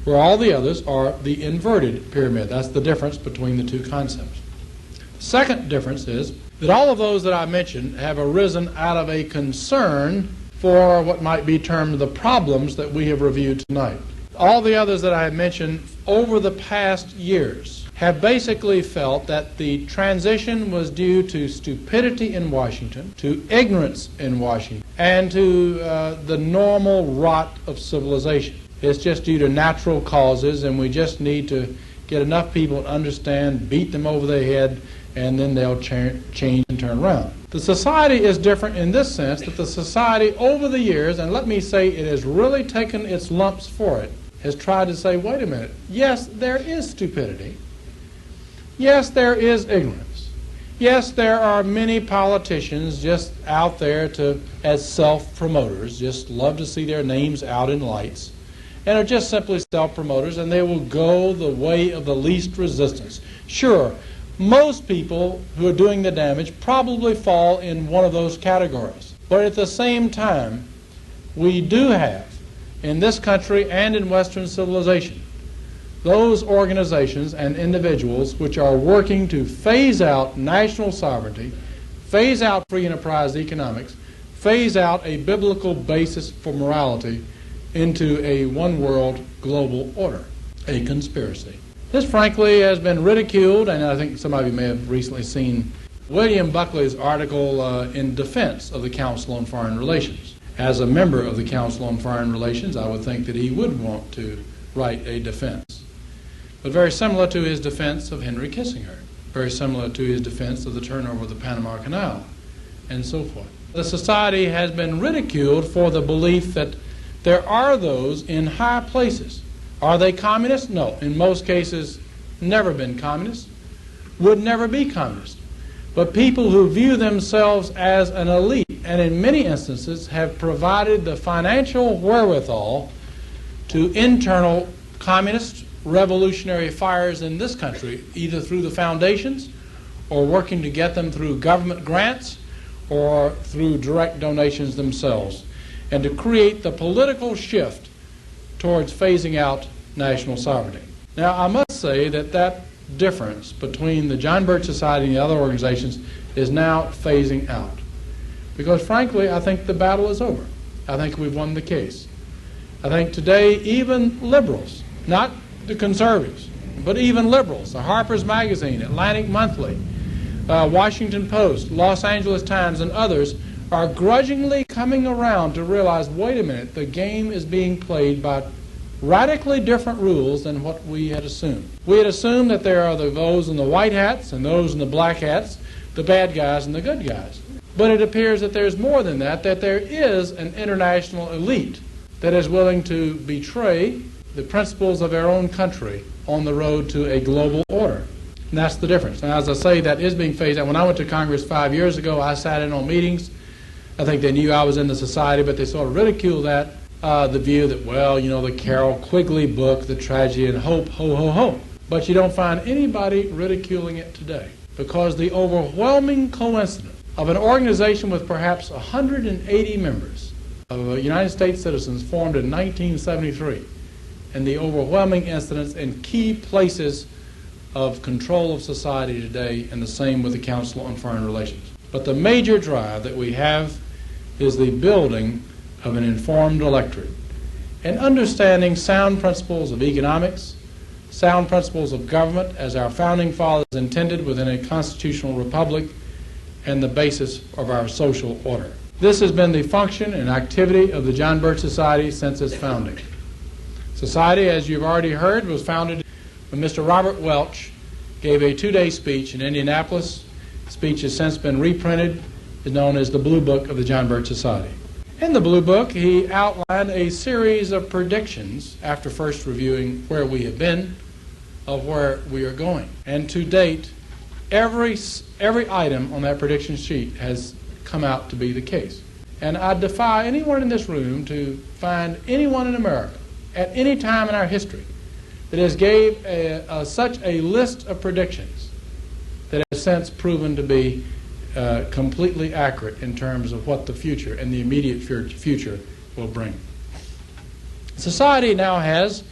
where all the others are the inverted pyramid. That's the difference between the two concepts. Second difference is that all of those that I mentioned have arisen out of a concern for what might be termed the problems that we have reviewed tonight. All the others that I have mentioned over the past years have basically felt that the transition was due to stupidity in Washington, to ignorance in Washington, and to the normal rot of civilization. It's just due to natural causes, and we just need to get enough people to understand, beat them over the head, and then they'll change and turn around. The Society is different in this sense, that the Society over the years, and let me say it has really taken its lumps for it, has tried to say, wait a minute, yes, there is stupidity. Yes, there is ignorance. Yes, there are many politicians just out there as self-promoters, just love to see their names out in lights, and are just simply self-promoters, and they will go the way of the least resistance. Sure, most people who are doing the damage probably fall in one of those categories. But at the same time, we do have, in this country and in Western civilization, those organizations and individuals which are working to phase out national sovereignty, phase out free enterprise economics, phase out a biblical basis for morality into a one-world global order, a conspiracy. This, frankly, has been ridiculed, and I think some of you may have recently seen William Buckley's article in defense of the Council on Foreign Relations. As a member of the Council on Foreign Relations, I would think that he would want to write a defense. But very similar to his defense of Henry Kissinger, very similar to his defense of the turnover of the Panama Canal, and so forth. The Society has been ridiculed for the belief that there are those in high places. Are they communists? No. In most cases, never been communists, would never be communists. But people who view themselves as an elite, and in many instances have provided the financial wherewithal to internal communist revolutionary fires in this country, either through the foundations or working to get them through government grants or through direct donations themselves, and to create the political shift towards phasing out national sovereignty. Now, I must say that that difference between the John Birch Society and the other organizations is now phasing out. Because, frankly, I think the battle is over. I think we've won the case. I think today even liberals, not the conservatives, but even liberals, the Harper's Magazine, Atlantic Monthly, Washington Post, Los Angeles Times, and others are grudgingly coming around to realize, wait a minute, the game is being played by radically different rules than what we had assumed. We had assumed that there are those in the white hats and those in the black hats, the bad guys and the good guys. But it appears that there's more than that there is an international elite that is willing to betray the principles of our own country on the road to a global order. And that's the difference. Now, as I say, that is being phased out. When I went to Congress 5 years ago, I sat in on meetings. I think they knew I was in the Society, but they sort of ridiculed that, the view that, well, you know, the Carroll Quigley book, The Tragedy and Hope, ho, ho, ho. But you don't find anybody ridiculing it today, because the overwhelming coincidence of an organization with perhaps 180 members of United States citizens formed in 1973, and the overwhelming incidence in key places of control of society today, and the same with the Council on Foreign Relations. But the major drive that we have is the building of an informed electorate and understanding sound principles of economics, sound principles of government as our founding fathers intended within a constitutional republic, and the basis of our social order. This has been the function and activity of the John Birch Society since its founding. Society, as you've already heard, was founded when Mr. Robert Welch gave a 2-day speech in Indianapolis. The speech has since been reprinted, is known as the Blue Book of the John Birch Society. In the Blue Book, he outlined a series of predictions, after first reviewing where we have been, of where we are going. And to date, every item on that prediction sheet has come out to be the case. And I defy anyone in this room to find anyone in America at any time in our history that has gave such a list of predictions that has since proven to be completely accurate in terms of what the future and the immediate future will bring. Society now has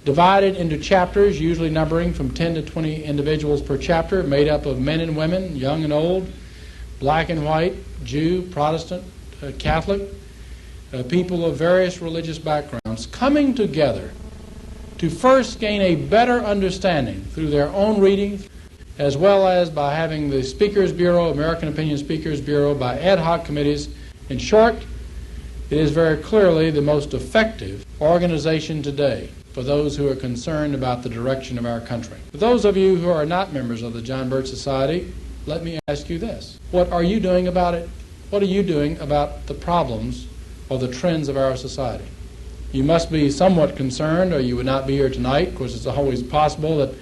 divided into chapters, usually numbering from 10 to 20 individuals per chapter, made up of men and women, young and old, black and white, Jew, Protestant, Catholic, people of various religious backgrounds, coming together to first gain a better understanding through their own reading, as well as by having the Speakers Bureau, American Opinion Speakers Bureau, by ad hoc committees. In short, it is very clearly the most effective organization today for those who are concerned about the direction of our country. For those of you who are not members of the John Birch Society, let me ask you this. What are you doing about it? What are you doing about the problems or the trends of our society? You must be somewhat concerned, or you would not be here tonight. Of course, it's always possible that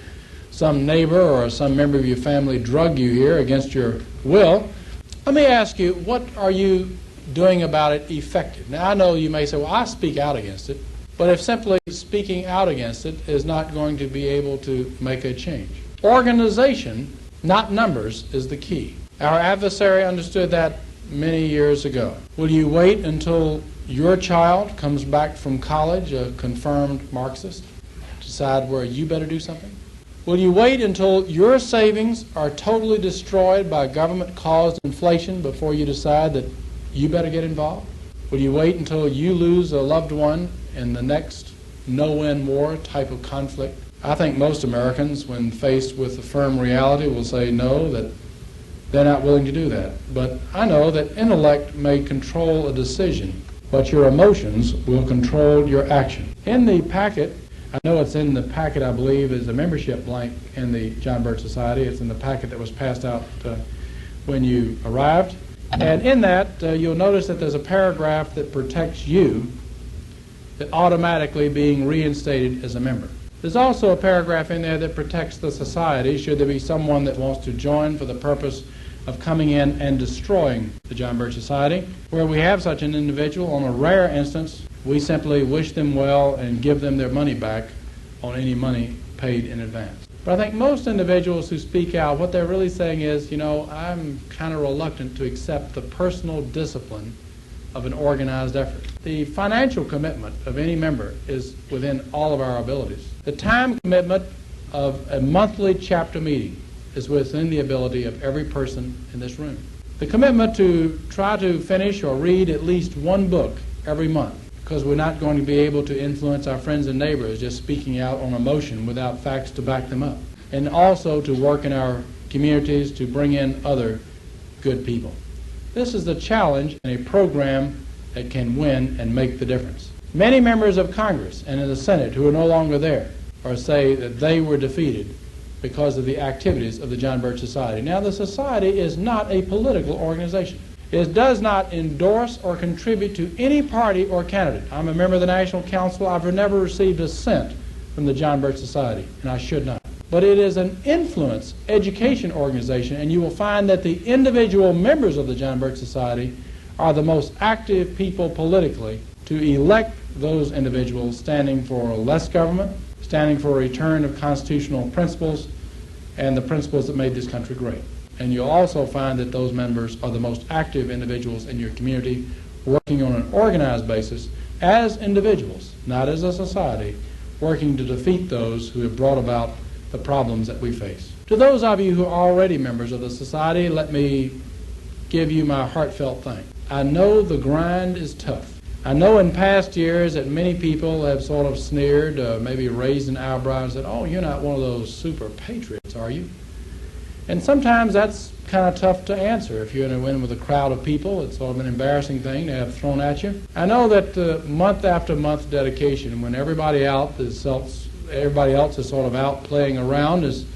some neighbor or some member of your family drug you here against your will. Let me ask you, what are you doing about it effective? Now, I know you may say, well, I speak out against it. But if simply speaking out against it is not going to be able to make a change. Organization, not numbers, is the key. Our adversary understood that many years ago. Will you wait until your child comes back from college, a confirmed Marxist, decide where you better do something? Will you wait until your savings are totally destroyed by government-caused inflation before you decide that you better get involved? Will you wait until you lose a loved one in the next no-win war type of conflict? I think most Americans, when faced with a firm reality, will say no, that they're not willing to do that. But I know that intellect may control a decision, but your emotions will control your action. In the packet, I know it's in the packet, I believe, is a membership blank in the John Birch Society. It's in the packet that was passed out when you arrived. And in that, you'll notice that there's a paragraph that protects you that automatically being reinstated as a member. There's also a paragraph in there that protects the society should there be someone that wants to join for the purpose of coming in and destroying the John Birch Society. Where we have such an individual, on a rare instance, we simply wish them well and give them their money back on any money paid in advance. But I think most individuals who speak out, what they're really saying is, you know, I'm kind of reluctant to accept the personal discipline of an organized effort. The financial commitment of any member is within all of our abilities. The time commitment of a monthly chapter meeting is within the ability of every person in this room. The commitment to try to finish or read at least one book every month, because we're not going to be able to influence our friends and neighbors just speaking out on emotion without facts to back them up. And also to work in our communities to bring in other good people. This is the challenge in a program that can win and make the difference. Many members of Congress and in the Senate who are no longer there or say that they were defeated because of the activities of the John Birch Society. Now, the Society is not a political organization. It does not endorse or contribute to any party or candidate. I'm a member of the National Council. I've never received a cent from the John Birch Society, and I should not. But it is an influence education organization, and you will find that the individual members of the John Birch Society are the most active people politically to elect those individuals standing for less government, standing for a return of constitutional principles and the principles that made this country great. And you'll also find that those members are the most active individuals in your community, working on an organized basis as individuals, not as a society, working to defeat those who have brought about the problems that we face. To those of you who are already members of the Society, let me give you my heartfelt thanks. I know the grind is tough. I know in past years that many people have sort of sneered, maybe raised an eyebrow and said, oh, you're not one of those super patriots, are you? And sometimes that's kind of tough to answer. If you're in with a crowd of people, it's sort of an embarrassing thing to have thrown at you. I know that month after month dedication, when everybody else is sort of out playing around, is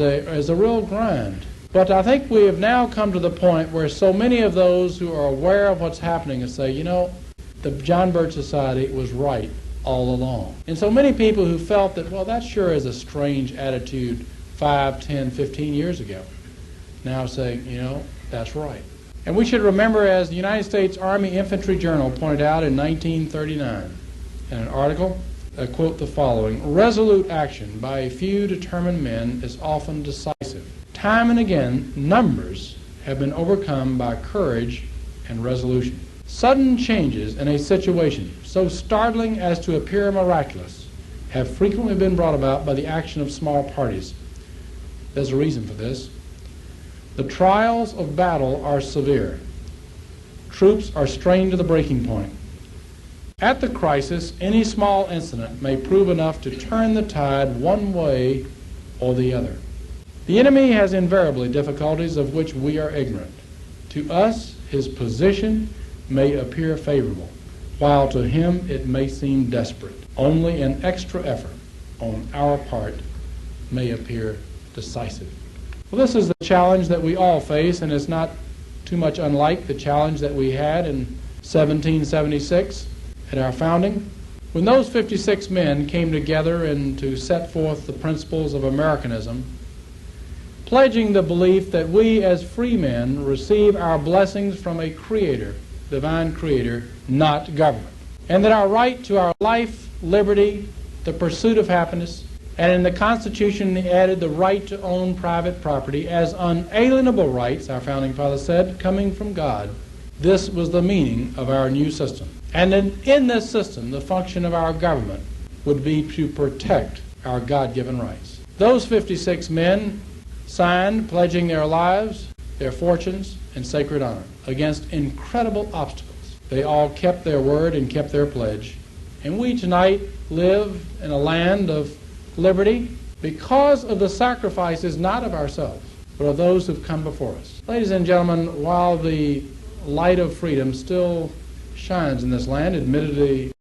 a real grind. But I think we have now come to the point where so many of those who are aware of what's happening and say, you know, the John Birch Society was right all along. And so many people who felt that, well, that sure is a strange attitude 5, 10, 15 years ago, now saying, that's right. And we should remember, as the United States Army Infantry Journal pointed out in 1939 in an article, I quote the following: "Resolute action by a few determined men is often decisive. Time and again, numbers have been overcome by courage and resolution. Sudden changes in a situation, so startling as to appear miraculous, have frequently been brought about by the action of small parties." There's a reason for this. The trials of battle are severe. Troops are strained to the breaking point. At the crisis, any small incident may prove enough to turn the tide one way or the other. The enemy has invariably difficulties of which we are ignorant. To us, his position may appear favorable, while to him it may seem desperate. Only an extra effort on our part may appear decisive. Well, this is the challenge that we all face, and it's not too much unlike the challenge that we had in 1776 at our founding. When those 56 men came together and to set forth the principles of Americanism, pledging the belief that we as free men receive our blessings from a creator, divine creator, not government, and that our right to our life, liberty, the pursuit of happiness, and in the Constitution they added the right to own private property as unalienable rights, our founding fathers said, coming from God. This was the meaning of our new system. And in this system, the function of our government would be to protect our God-given rights. Those 56 men signed, pledging their lives, their fortunes, and sacred honor against incredible obstacles. They all kept their word and kept their pledge. And we tonight live in a land of liberty because of the sacrifices not of ourselves, but of those who've come before us. Ladies and gentlemen, while the light of freedom still shines in this land, admittedly